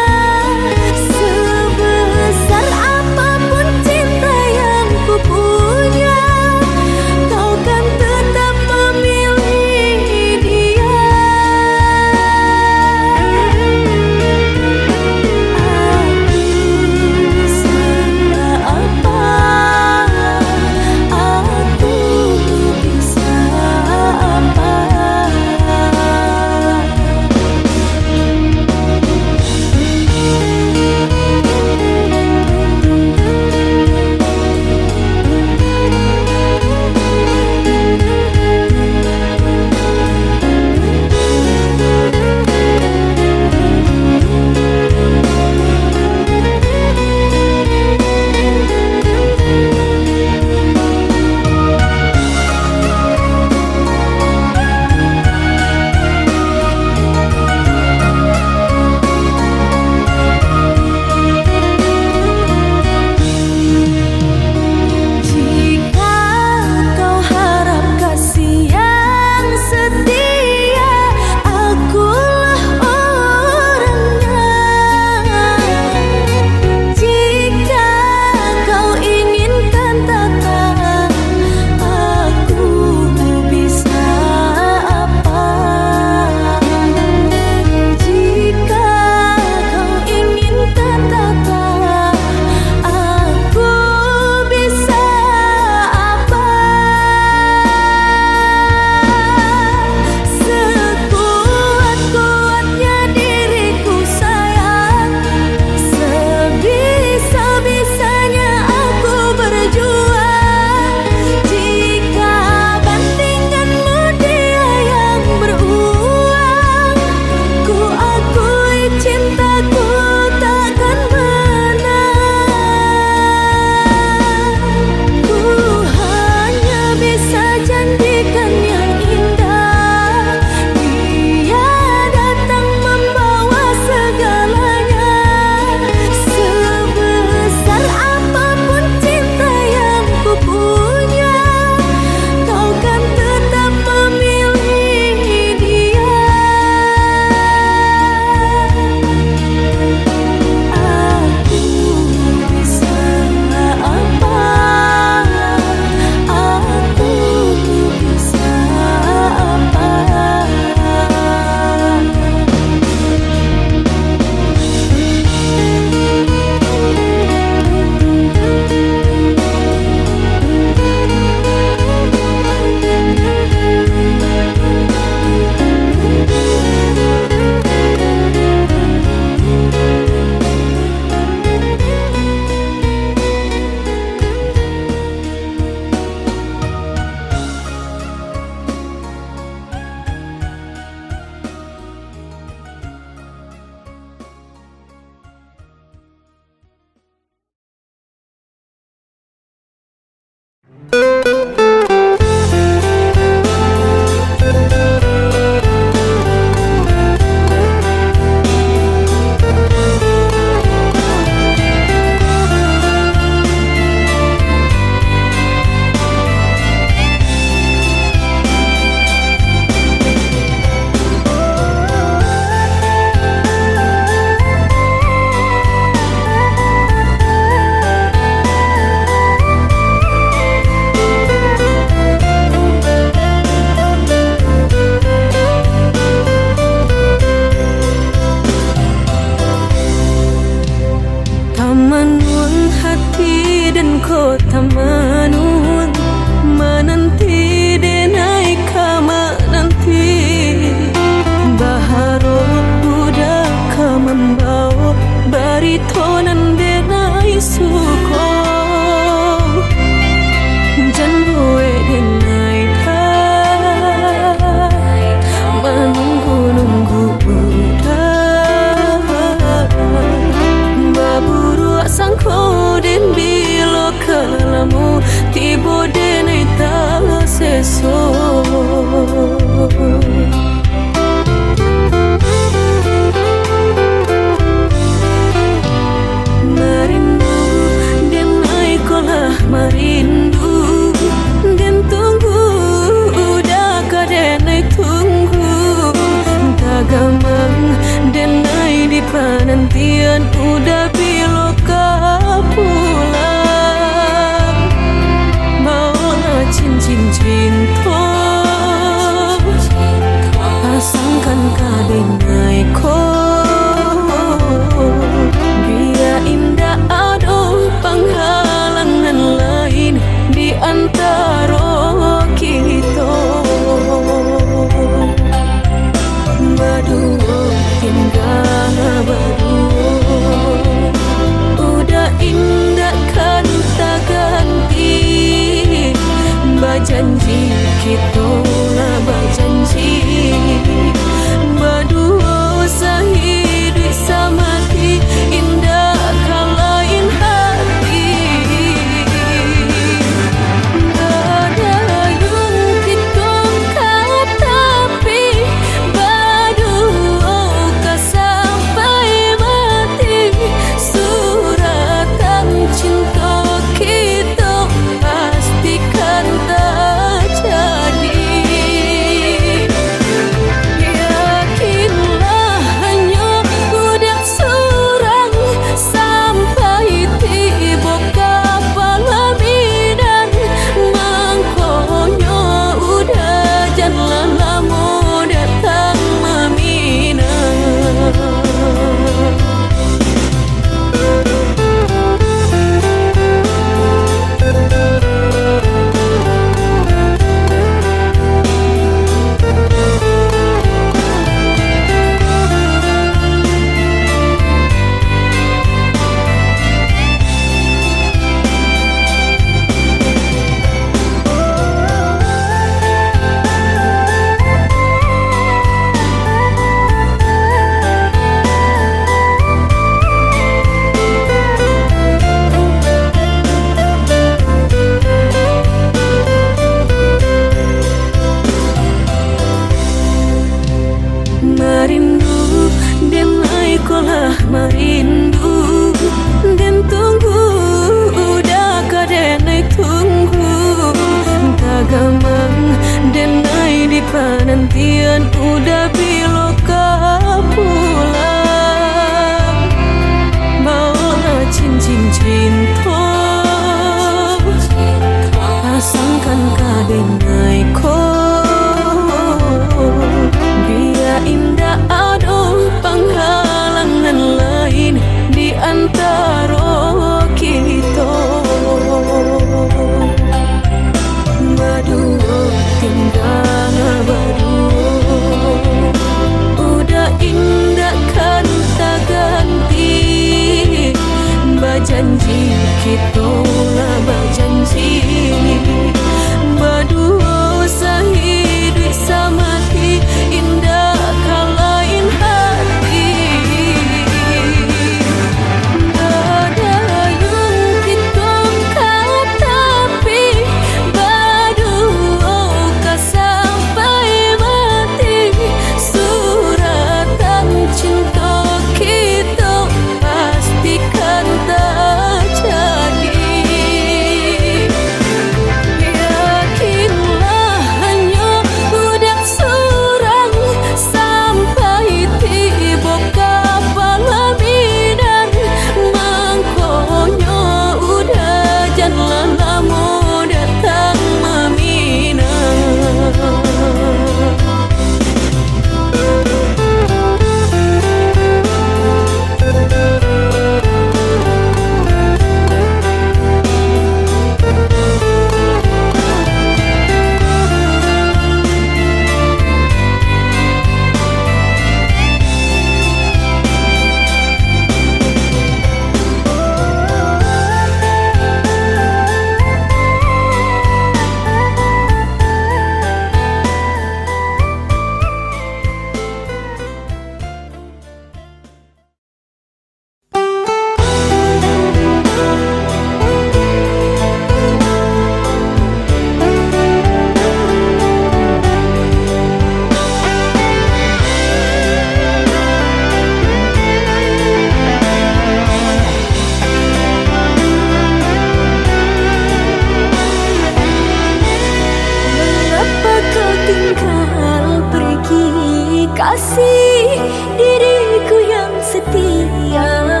kasih diriku yang setia,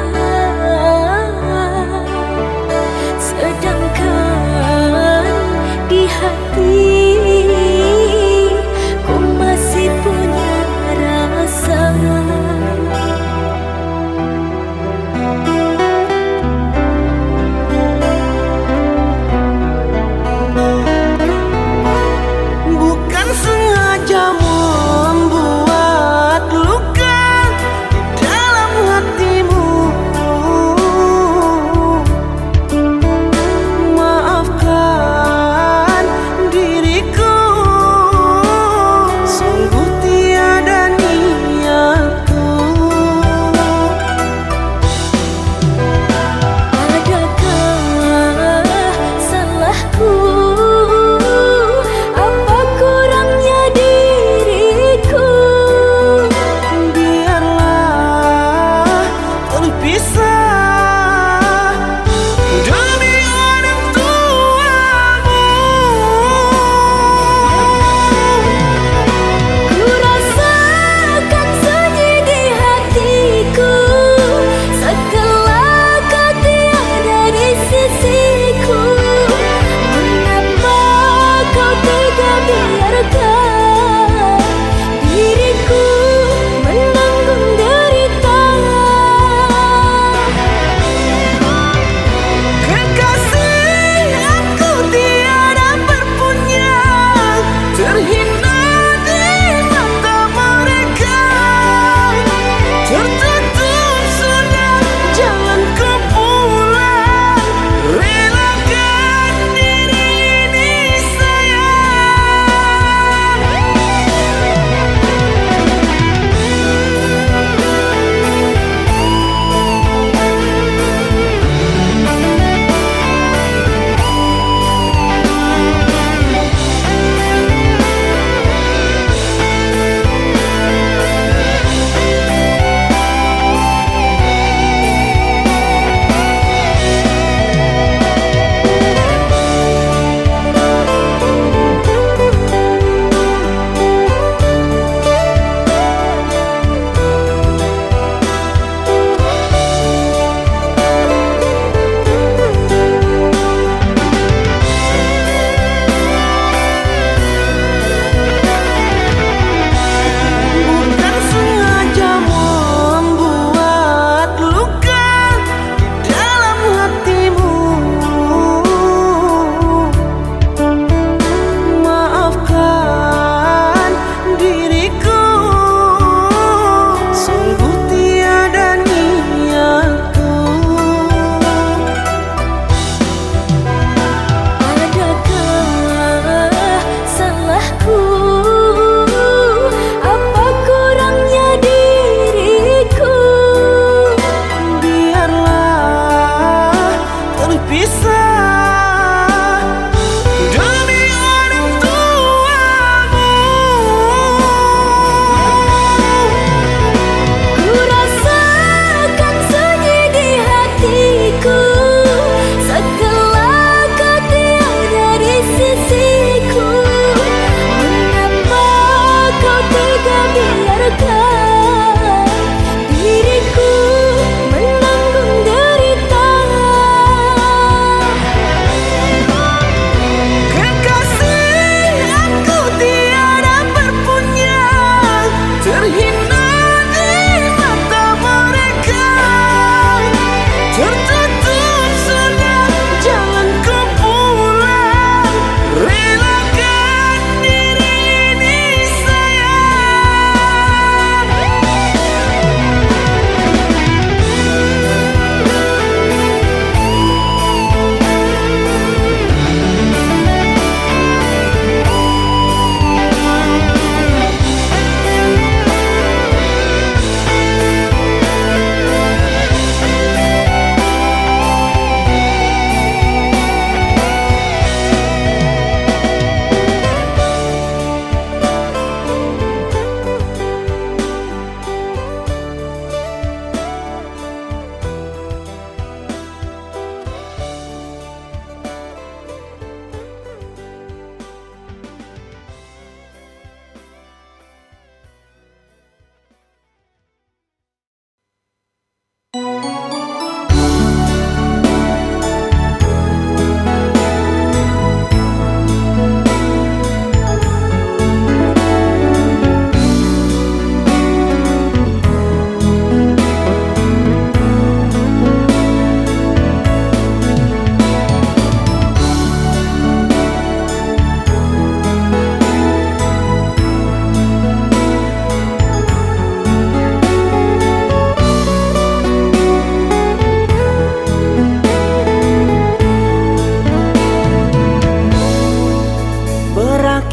sedangkan di hati ku masih punya rasa. Bukan sengaja membuat luka di dalam hati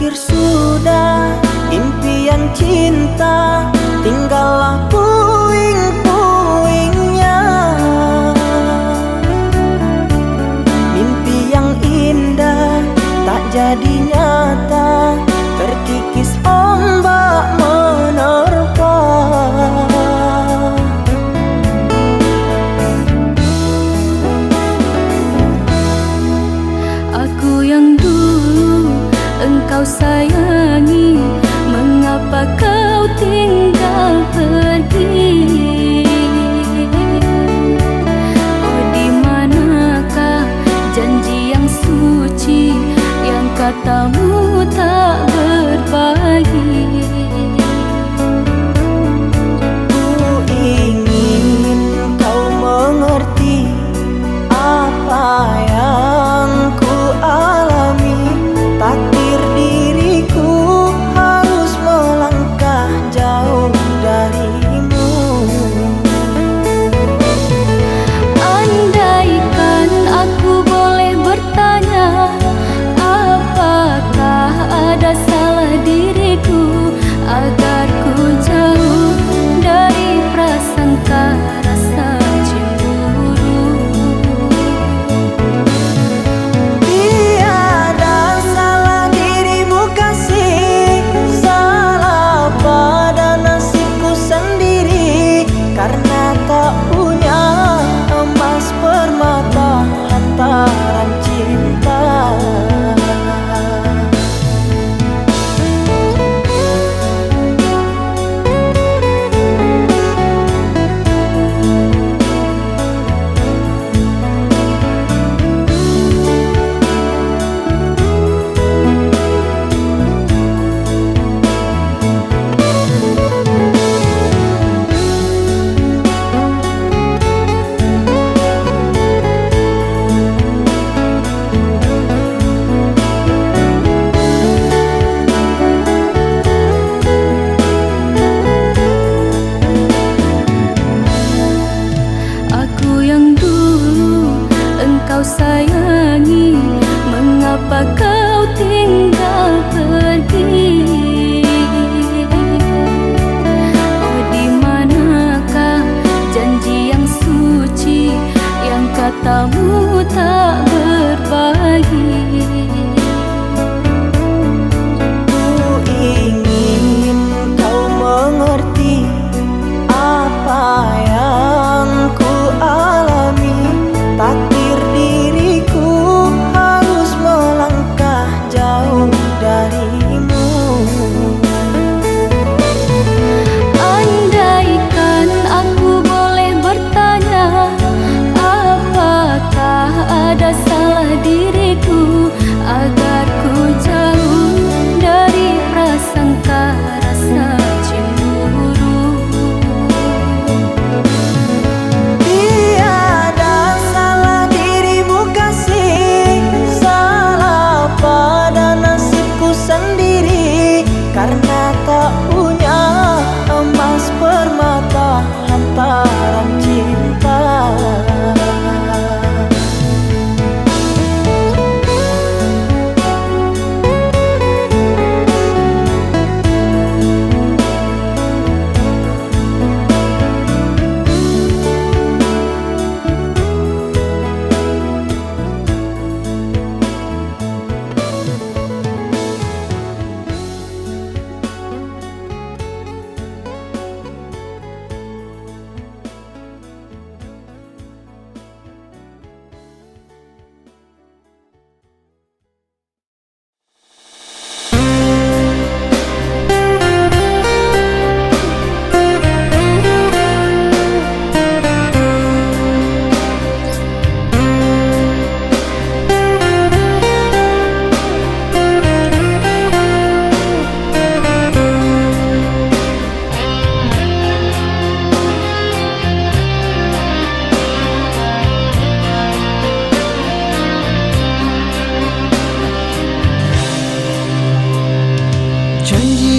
berakhir sudah impian cinta, tinggallah puing-puingnya. Mimpi yang indah tak jadi nyata, terkikis ombak menerpa. Aku yang dulu engkau sayangi, mengapa kau tinggal pergi? Oh, di manakah janji yang suci yang katamu tak berbagi? Ku ingin kau mengerti apa yang ku alami. Takdir diriku harus melangkah jauh darimu. Andaikan aku boleh bertanya, apakah ada salah diriku agar ku jauh dari prasangka rasa cemburu? Tiada salah dirimu kasih, salah pada nasibku sendiri, karena tak punya emas permata lantaran cinta. Aku yang dulu engkau sayangi, mengapa kau tinggal pergi? Oh, di manakah janji yang suci yang katamu tak berbagi? Ku ingin kau mengerti apa yang ku alami. Takdir diriku harus melangkah jauh darimu. Andaikan aku boleh bertanya, apakah ada salah diriku agar ku jauh dari prasangka rasa cemburu? Tiada salah dirimu kasih, salah pada nasibku sendiri, karena tak punya emas permata lantaran cinta.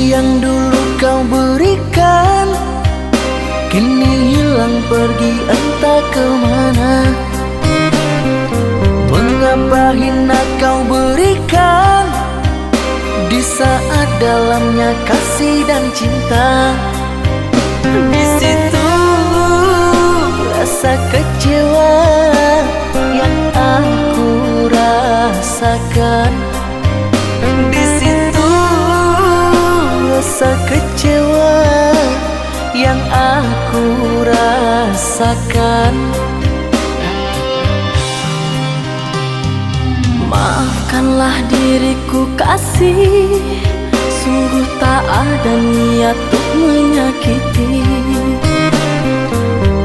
Yang dulu kau berikan kini hilang pergi entah kemana. Mengapa hina kau berikan di dalamnya kasih dan cinta. Di situ rasa kecewa yang aku rasakan. Di situ rasa kecewa yang aku rasakan. Maafkanlah diriku kasih, sungguh tak ada niat untuk menyakiti.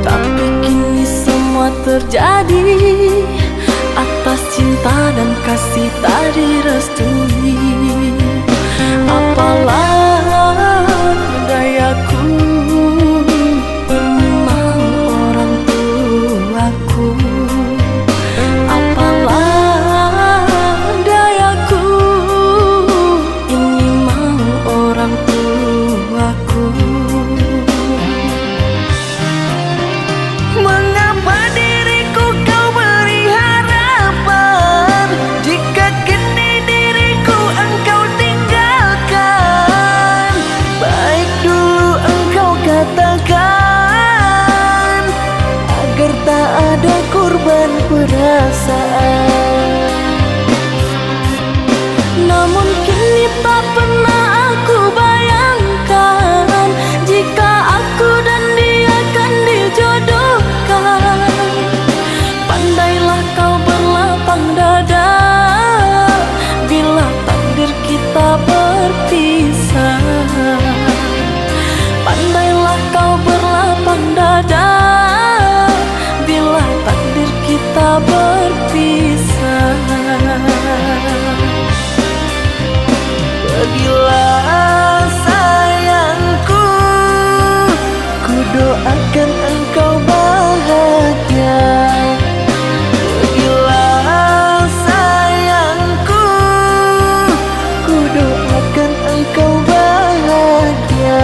Tapi kini semua terjadi atas cinta dan kasih tak direstui. Apalah dayaku, ini mau orang tuaku. Apalah dayaku, ini mau orang tuaku. Mengapa diriku kau beri harapan, jika kini diriku engkau tinggalkan? Baik dulu engkau katakan, agar tak ada korban perasaan. Namun kini tak pernah aku bayangkan, jika aku dan dia akan dijodohkan. Pandailah kau berlapang dada bila takdir kita berpisah. Pandailah kau berlapang dada bila takdir kita berpisah. Pergilah sayangku, ku doakan engkau bahagia. Pergilah sayangku, ku doakan engkau bahagia.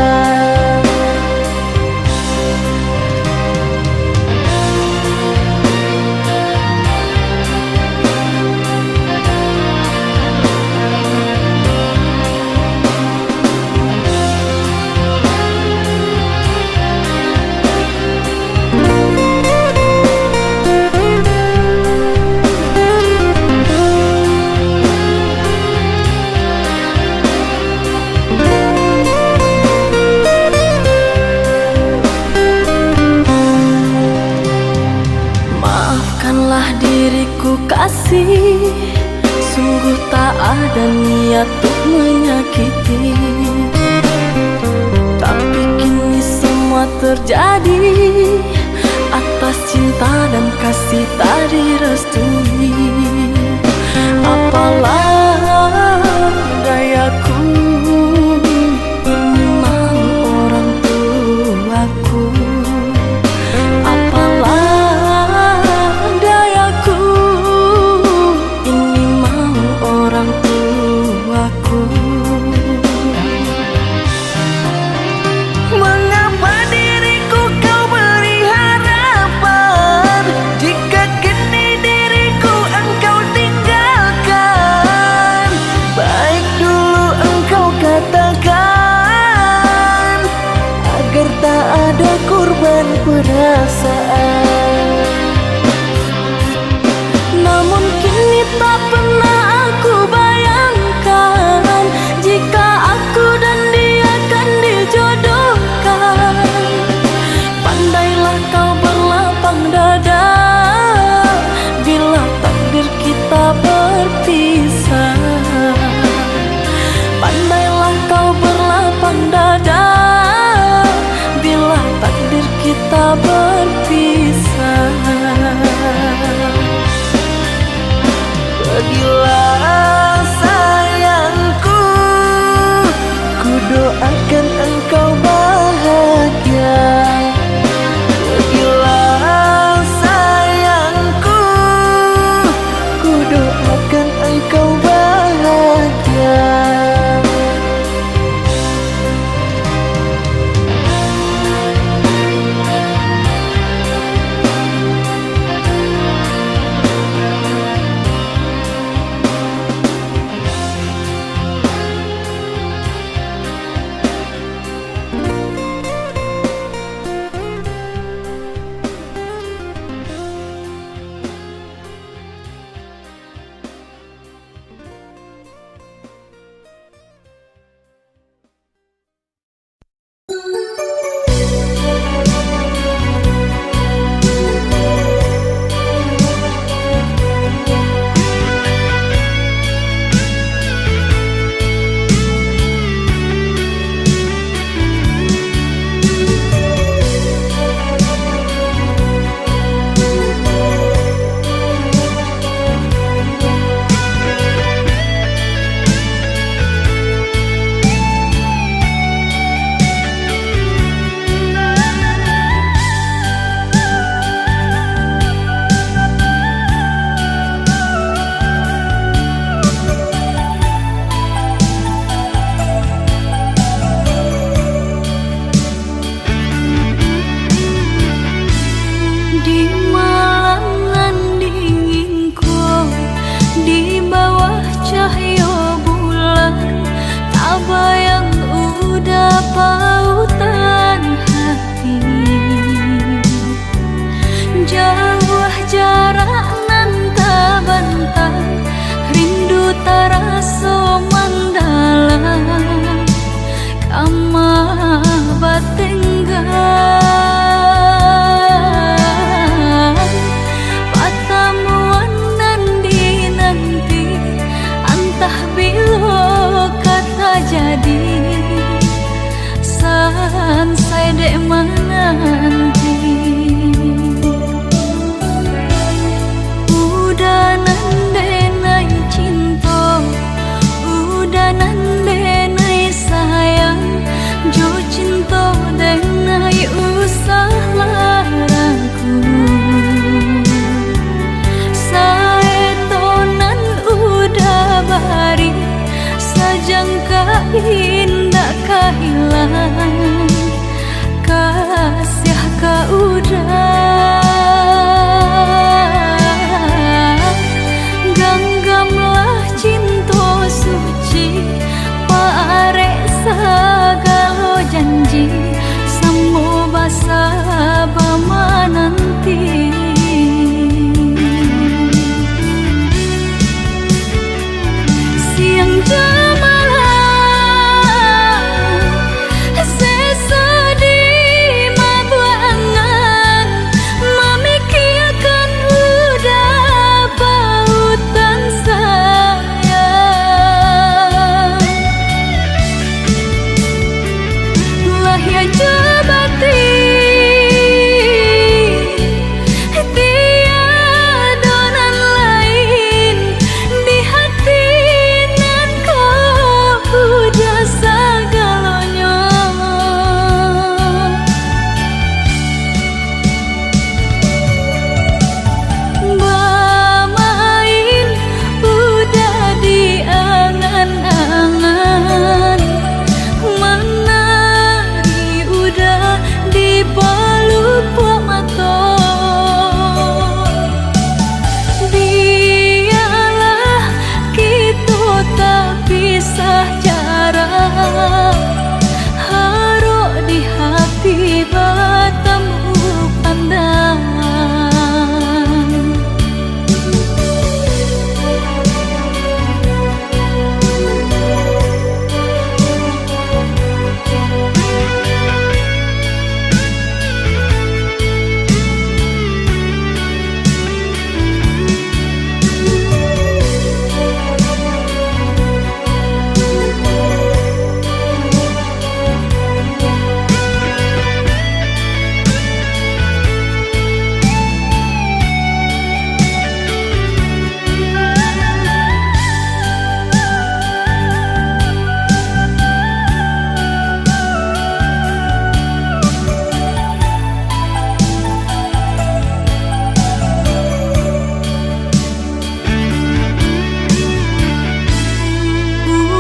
Maafkanlah diriku kasih, sungguh tak ada niat untuk menyakiti. Tapi kini semua terjadi atas cinta dan kasih tak direstui. Apalah dayaku, ini mau orang tuaku. Apalah dayaku, ini mau orang tuaku. Mengapa diriku kau beri harapan, jika kini diriku engkau tinggalkan? Baik dulu engkau katakan, agar tak ada korban perasaan. Namun kini tak pernah aku bayangkan, dek menanti. Udah nandenai cinta, udah nandenai sayang, jo cinta denai usah laraku. Saetonan udah bari, sajangka indah kehilangan, kasih ka udah. Ganggamlah cinta suci, parek segala janji, semua basa bama nanti. Siang jamalah sesedih mabuangan, memikirkan udah pautan sayang. Lah ya jabati tiadonan lain di hati nan kau udah segalanya. Bermain udah di angan-angan, menari udah di pelupuk mata. Biarlah kita tak pisah jarak, haruk di hati bertemu pandangan.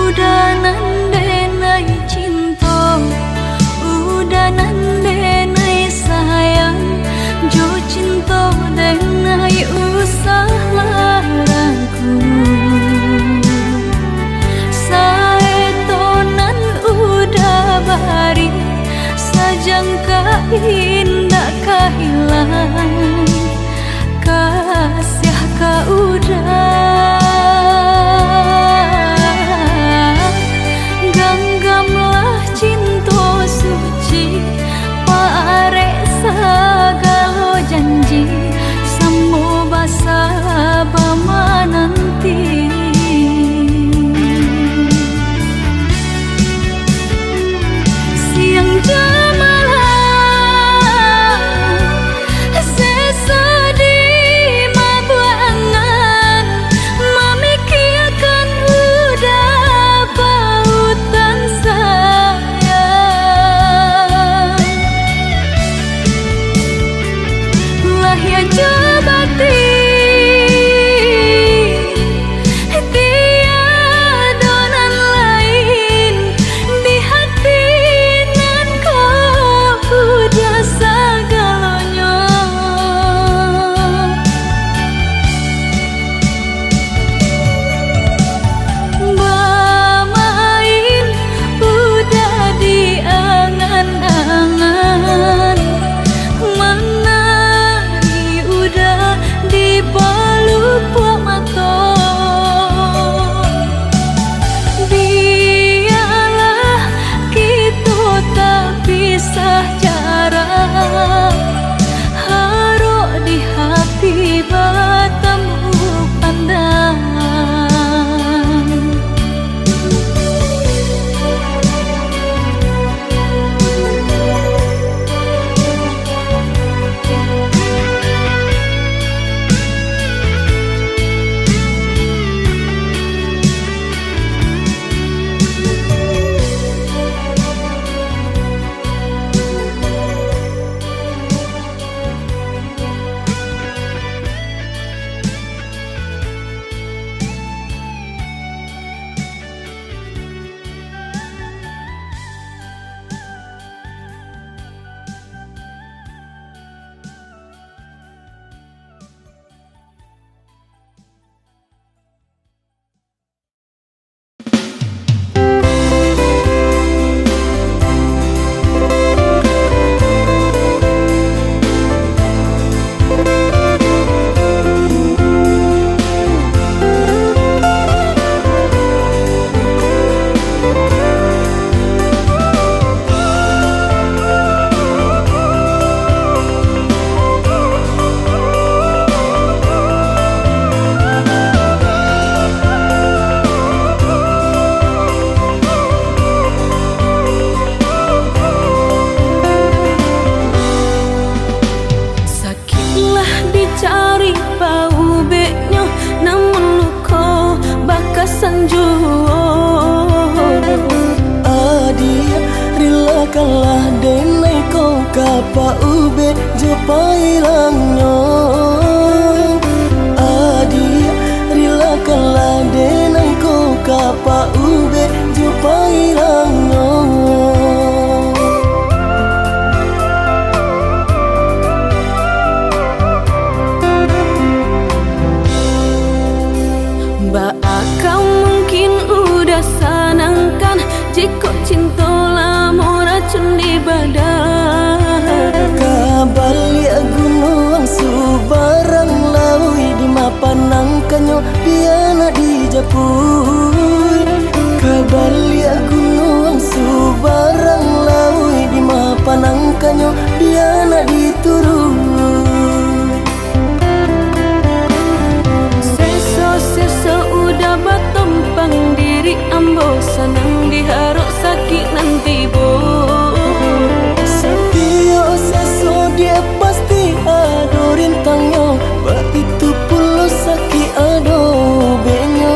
Udah nandenai cinta, udah nandenai sayang, jo cinta denai usah laraku. Saetonan udah bari, sajangka indah kehilangan, kasih ka udah. Ganggamlah cinta suci, parek segala janji, semua basa bama nanti. Siang jamalah cinta lamo racun di badan. Kabalia gunung subarang laui di mapanang kanyo piana di japui. Kabalia gunung subarang laui di mapanang kanyo piana di turun. Seso udah batumpang diri ambo senang diharuk sakit nanti bo. Satio seso dia pasti ado rintangnya, begitu pula sakit ado benyo.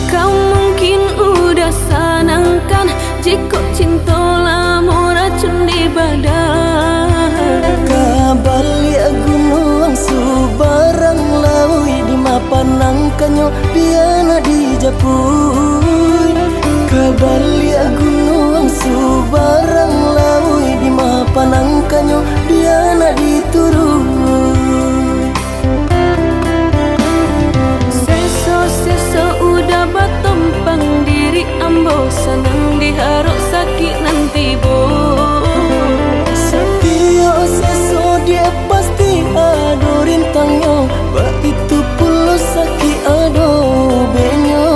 Kau mungkin udah sanangkan jika cinta lamo racun di badan. Kabalia gunung subarang laui di mapanang kanyo piana di japui. Kabalia gunung subarang laui di mapanang kanyo piana di turun. Batumpang diri ambo senang diharuk sakit nanti bo. Satio seso dia pasti ado rintangnya, begitu pula sakit ado benyo.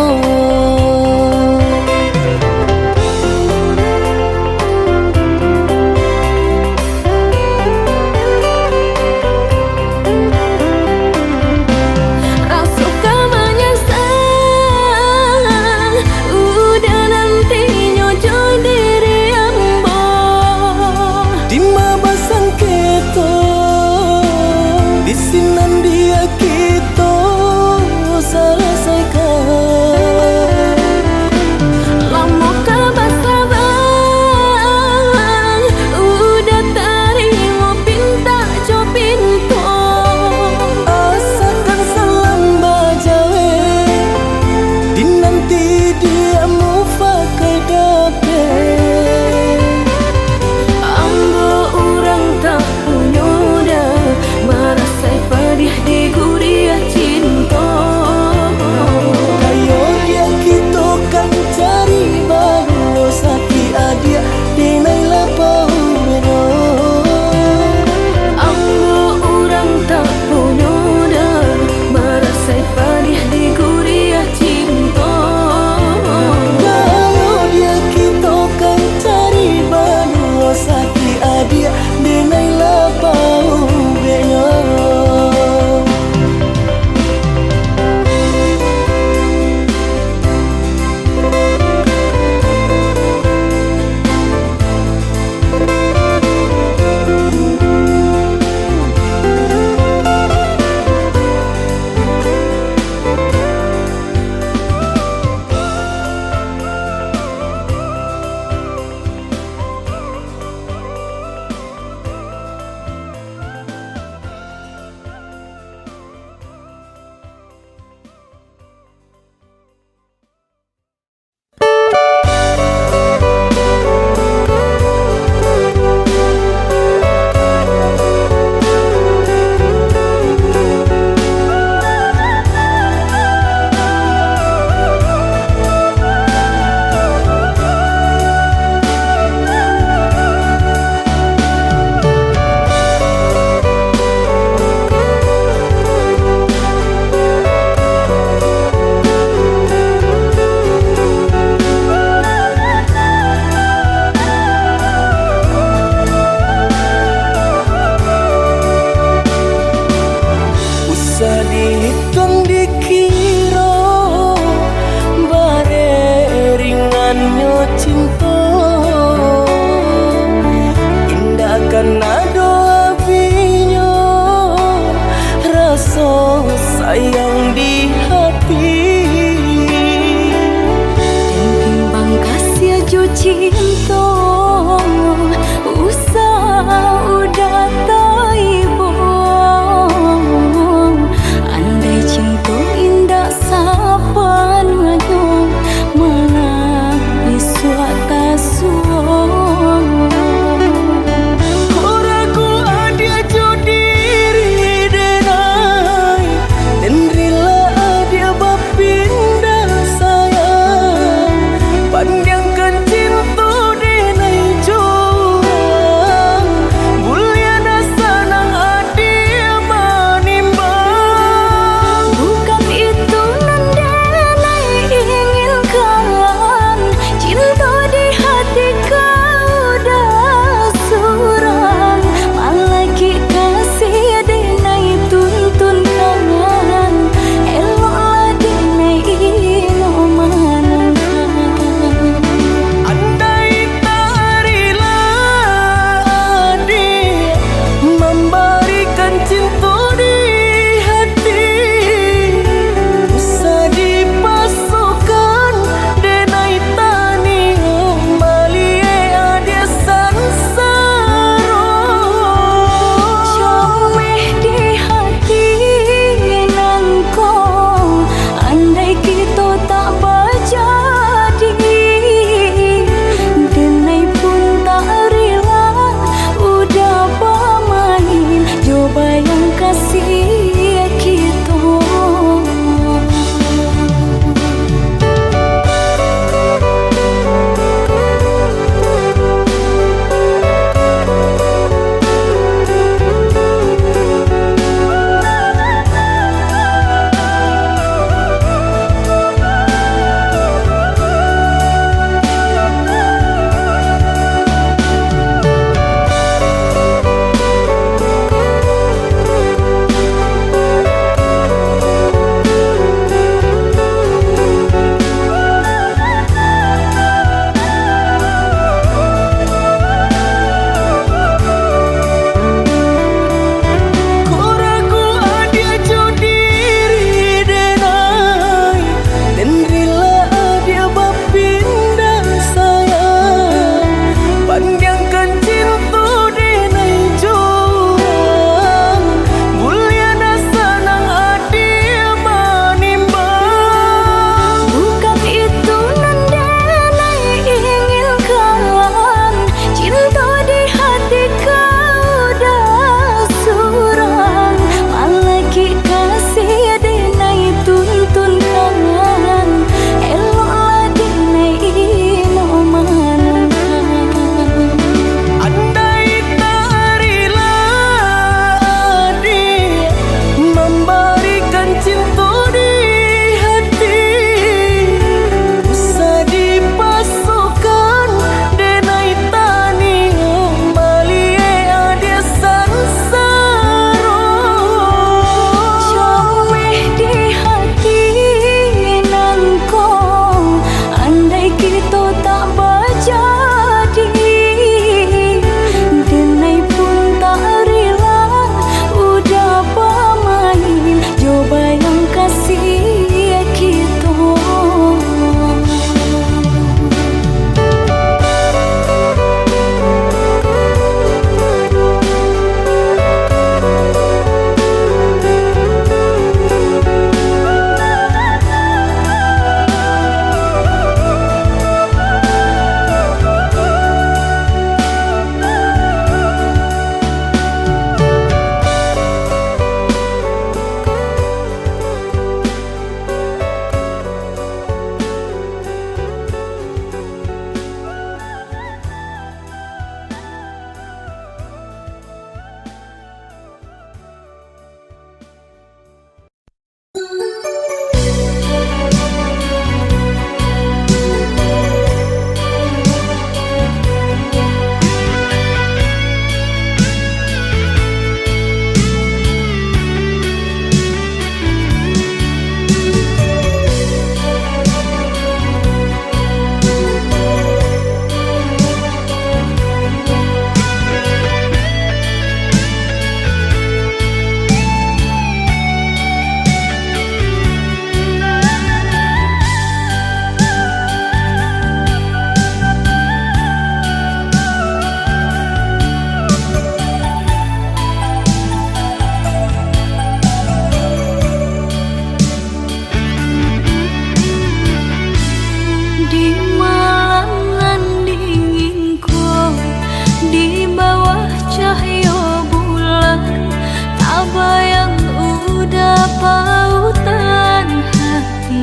pautan hati.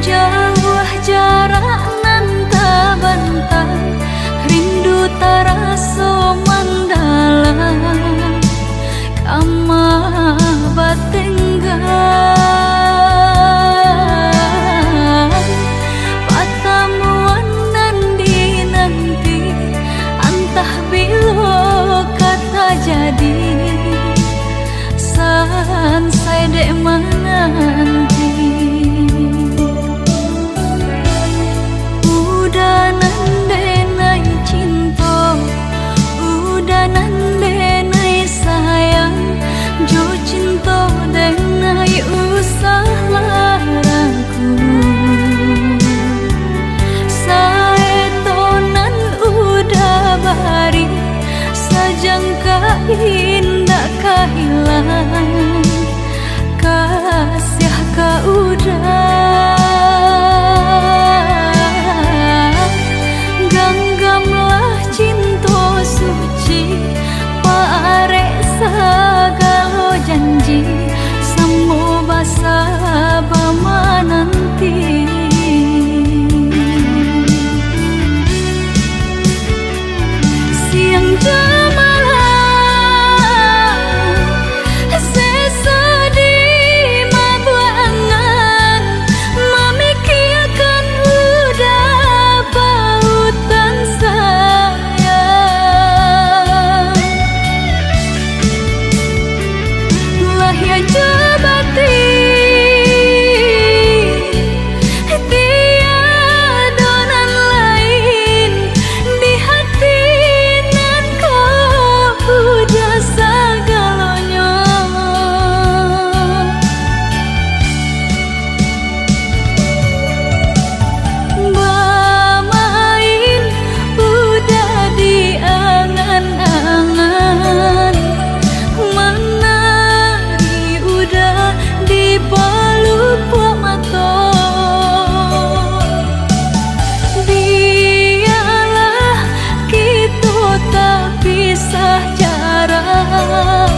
Jauh jarak nan tak bantah, rindu taraso mandalam, kama batenggan. Patamuan nan dinanti, antah bilo kata jadi, sansai dek menanti. Udah nandenai cinta, udah nandenai sayang, jo cinta denai usah larangku. Saetonan udah bari, sajangka indah kahilang, kasih ka udah. Ganggamlah cinta suci, parek sagalo janji, sambo basa bama nanti. Siang jamalah sesedih mabuangan, memikirkan udah pautan sayang. Lah ya jabati tiada nan lain di hati nan kau udah segalonya. Bamain udah di angan-angan, menari udah di pelupuk mata. Biarlah kita tak pisah jarak,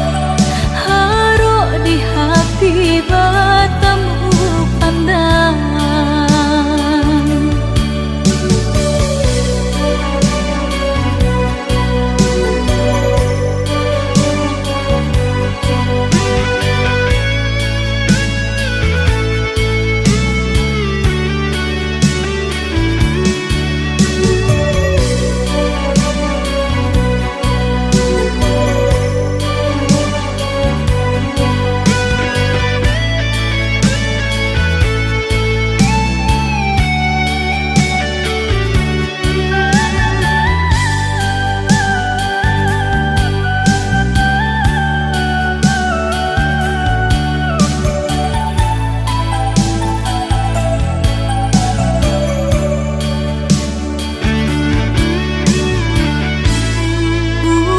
haruk di hati bertemu pandangan.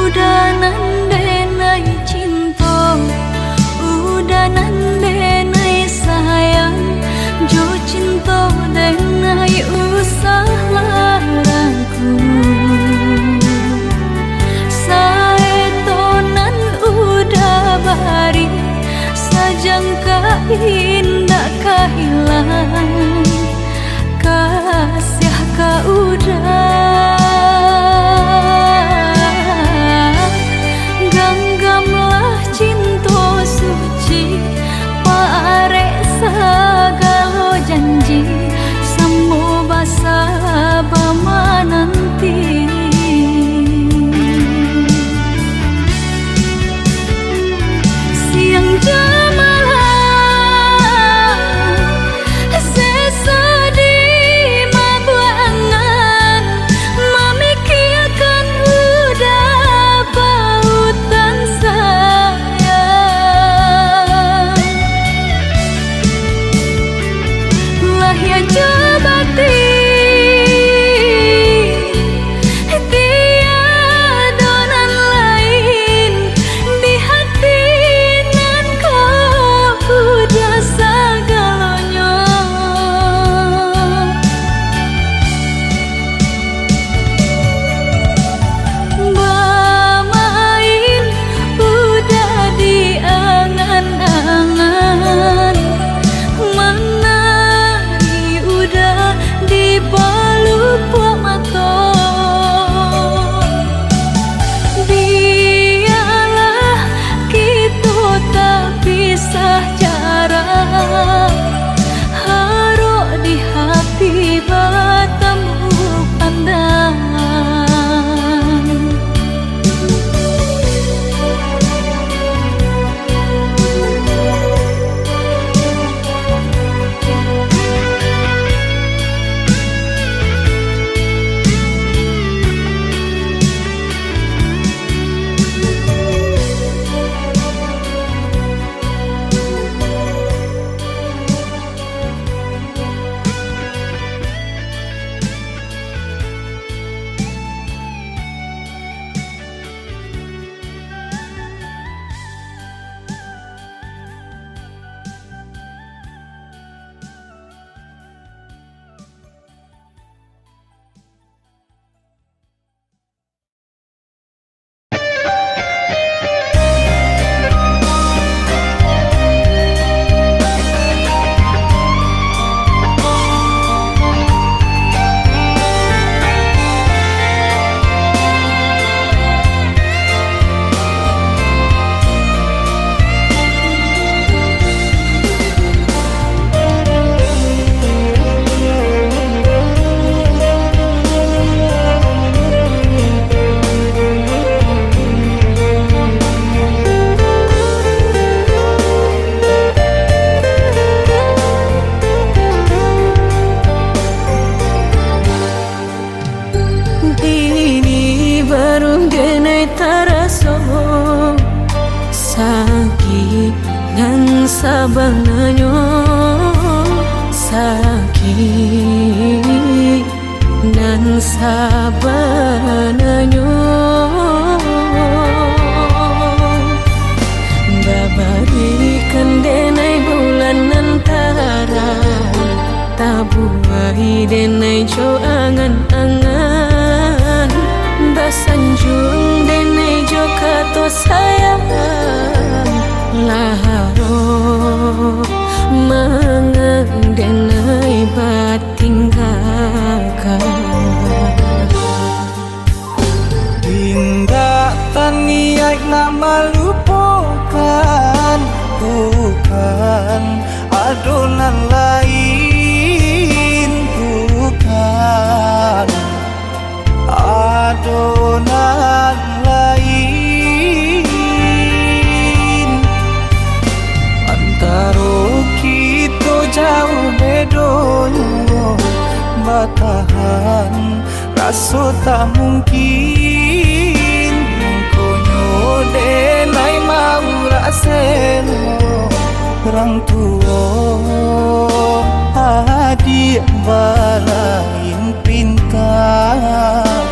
Udah nandenai cinta, udah nandenai sayang, jo cinta denai usah larangku. Saetonan udah bari, sajangka indah kahilang, kasih ka udah. Ganggamlah cinta suci, parek sagalo janji, sambo basa bama nanti. Siang jamalah sesedih mabuangan, sabananyo sakit dan sabananyo babarikan denai bulan antara tabuai denai jo angan-angan basanjung denai jo kato sayang laharo mangan denai batinggalkan Tindak taniak nama lupakan bukan adonan lain bukan adonan lain antara kita jauh bedonyo batahan rasa tak mungkin konyo denai mau raseno orang tua adik balain pintar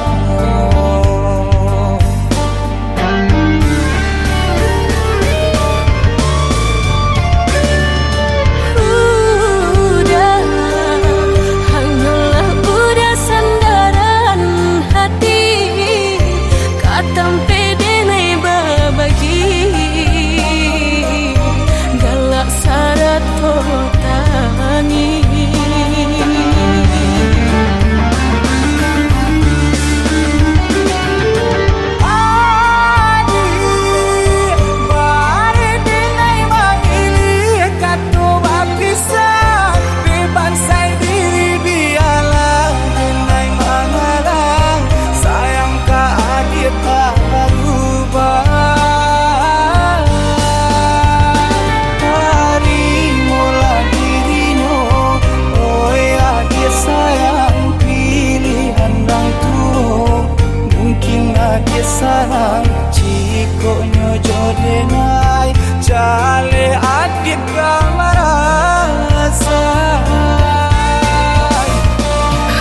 sarang cikonyo jodenai jale adik kamarasa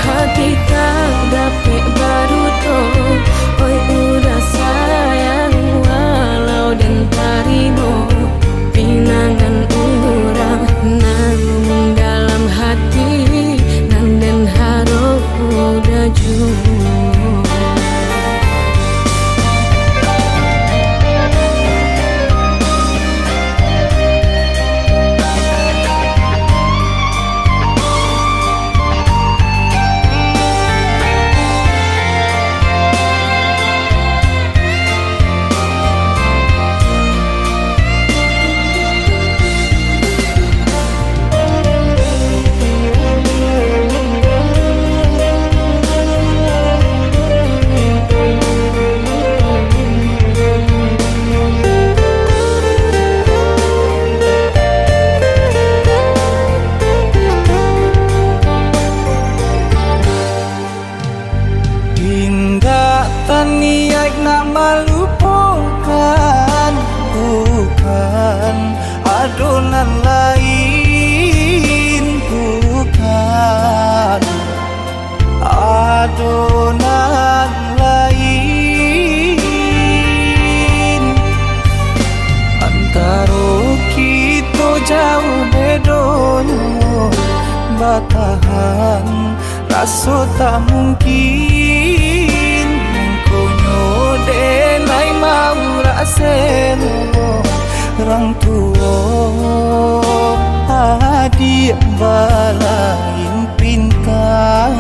hati tak dapat baru to oi udah sayang walau dan tarimo pinangan urang namun dalam hati nan den haro udah jauh niat nama lupakan bukan adonan lain bukan adonan lain antara kita jauh bedonyo batahan rasa tak mungkin konyo denai mau raseno orang tua adik balain pintar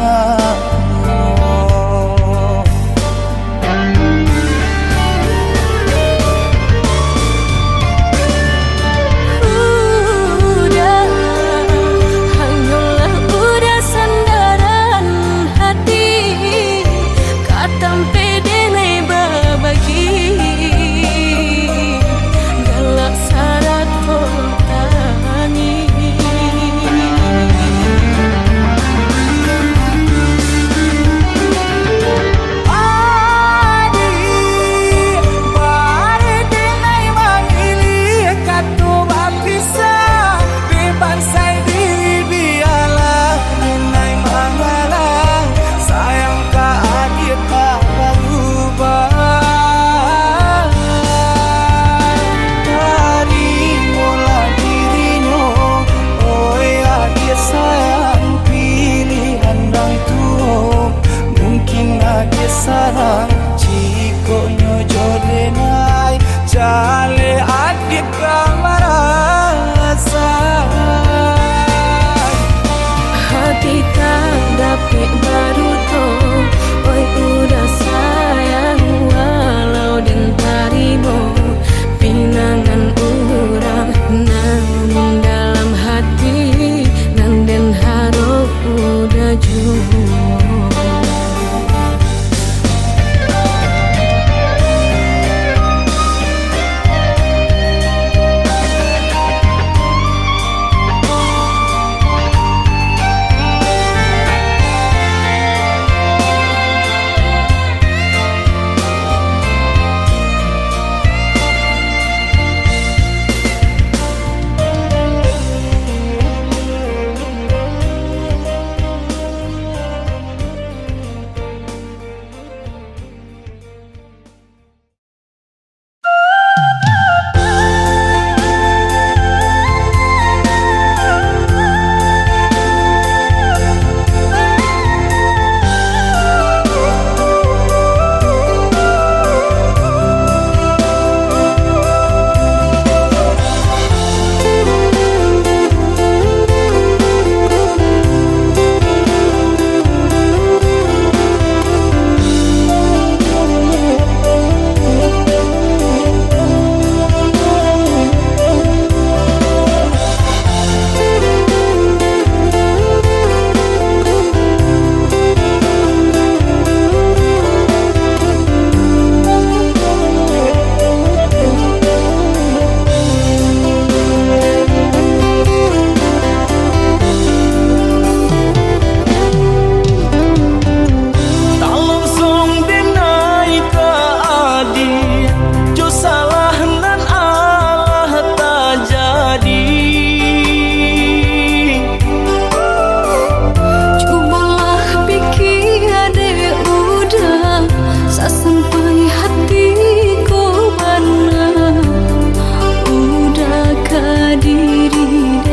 galak syarat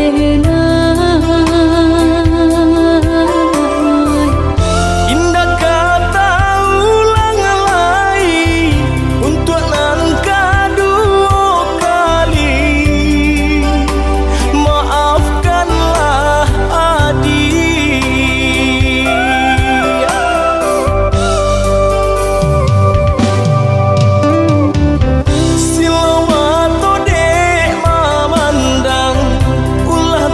Indah kata ulang lagi untuk nan kedua kali. Maafkanlah adik. Silawato dek memandang ulah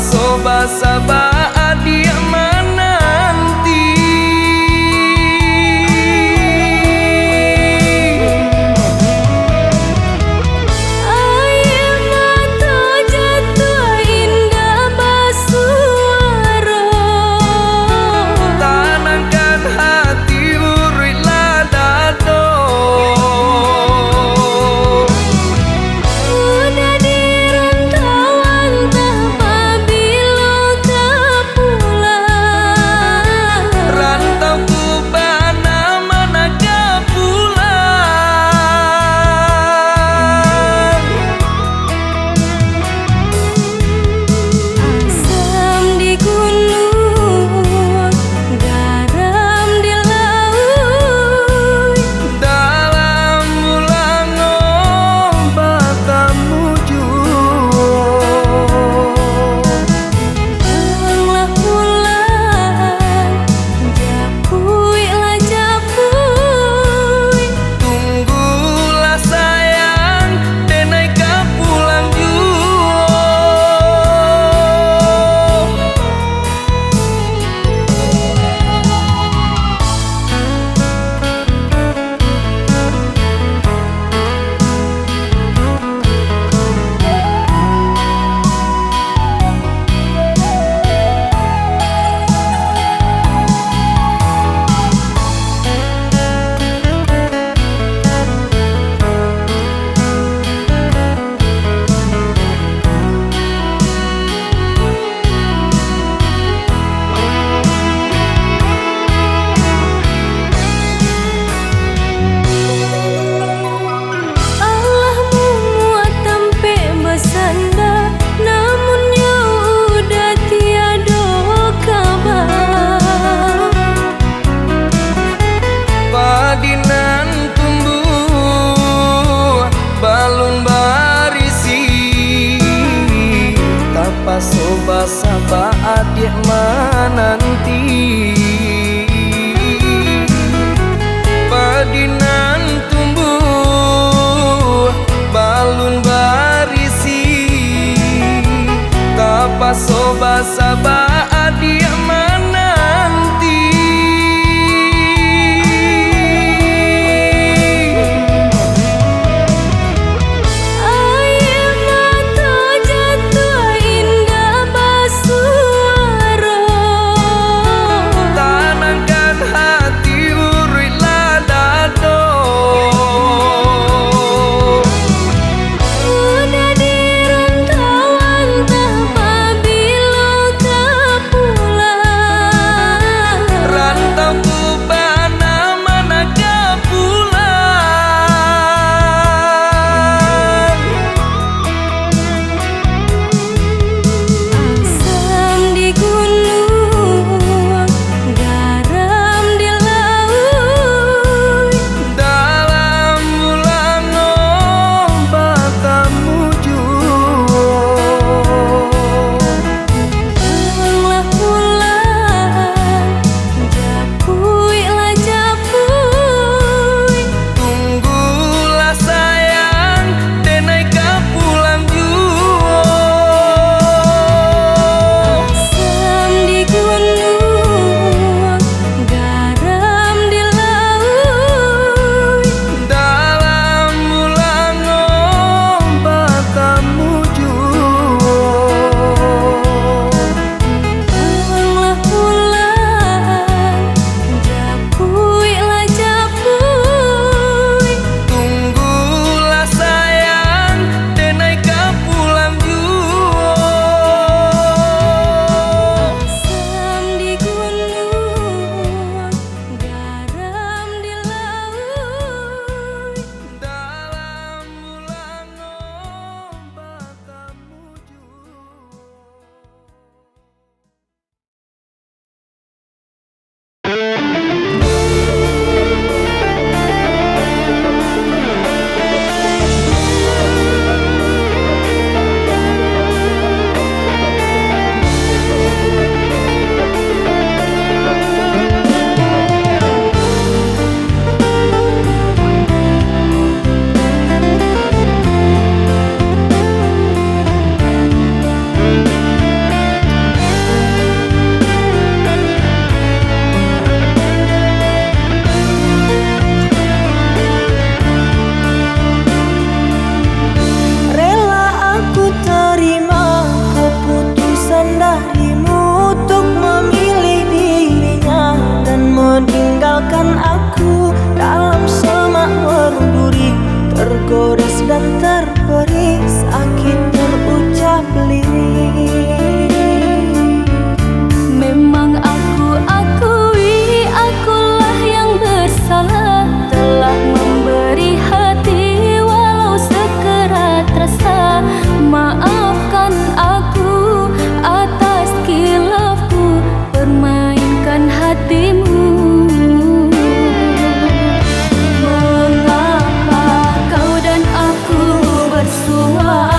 soba sabaa dia menanti. Air mata jatuh indah basuara, Tanangkan hati urilah dado. udah di rantauan tanpa bila kau pulang. Rantau ku bana mana kau pulang. Asam di gunung, garam di laut, Dalam bulan ombak kamu pulanglah pulang, japuilah japui. Tunggulah sayang, denai kau pulang juo. Allah memuat tempe bersandar, namun ya udah tiada kabar. Padinan tumbuh balun barisi, tapa soba saba adik menanti. Padinan tumbuh balun barisi, tapa soba saba adik menanti. Air mata jatuh indah basuara, Tanangkan hati urilah dado. udah di rantauan tanpa bila kau tergores dan terperi, sakit terucap lirik. Memang aku akui, akulah yang bersalah, telah memberi hati walau sekerat rasa. Maafkan aku atas khilafku, permainkan hatimu. Mengapa kau dan aku bersua?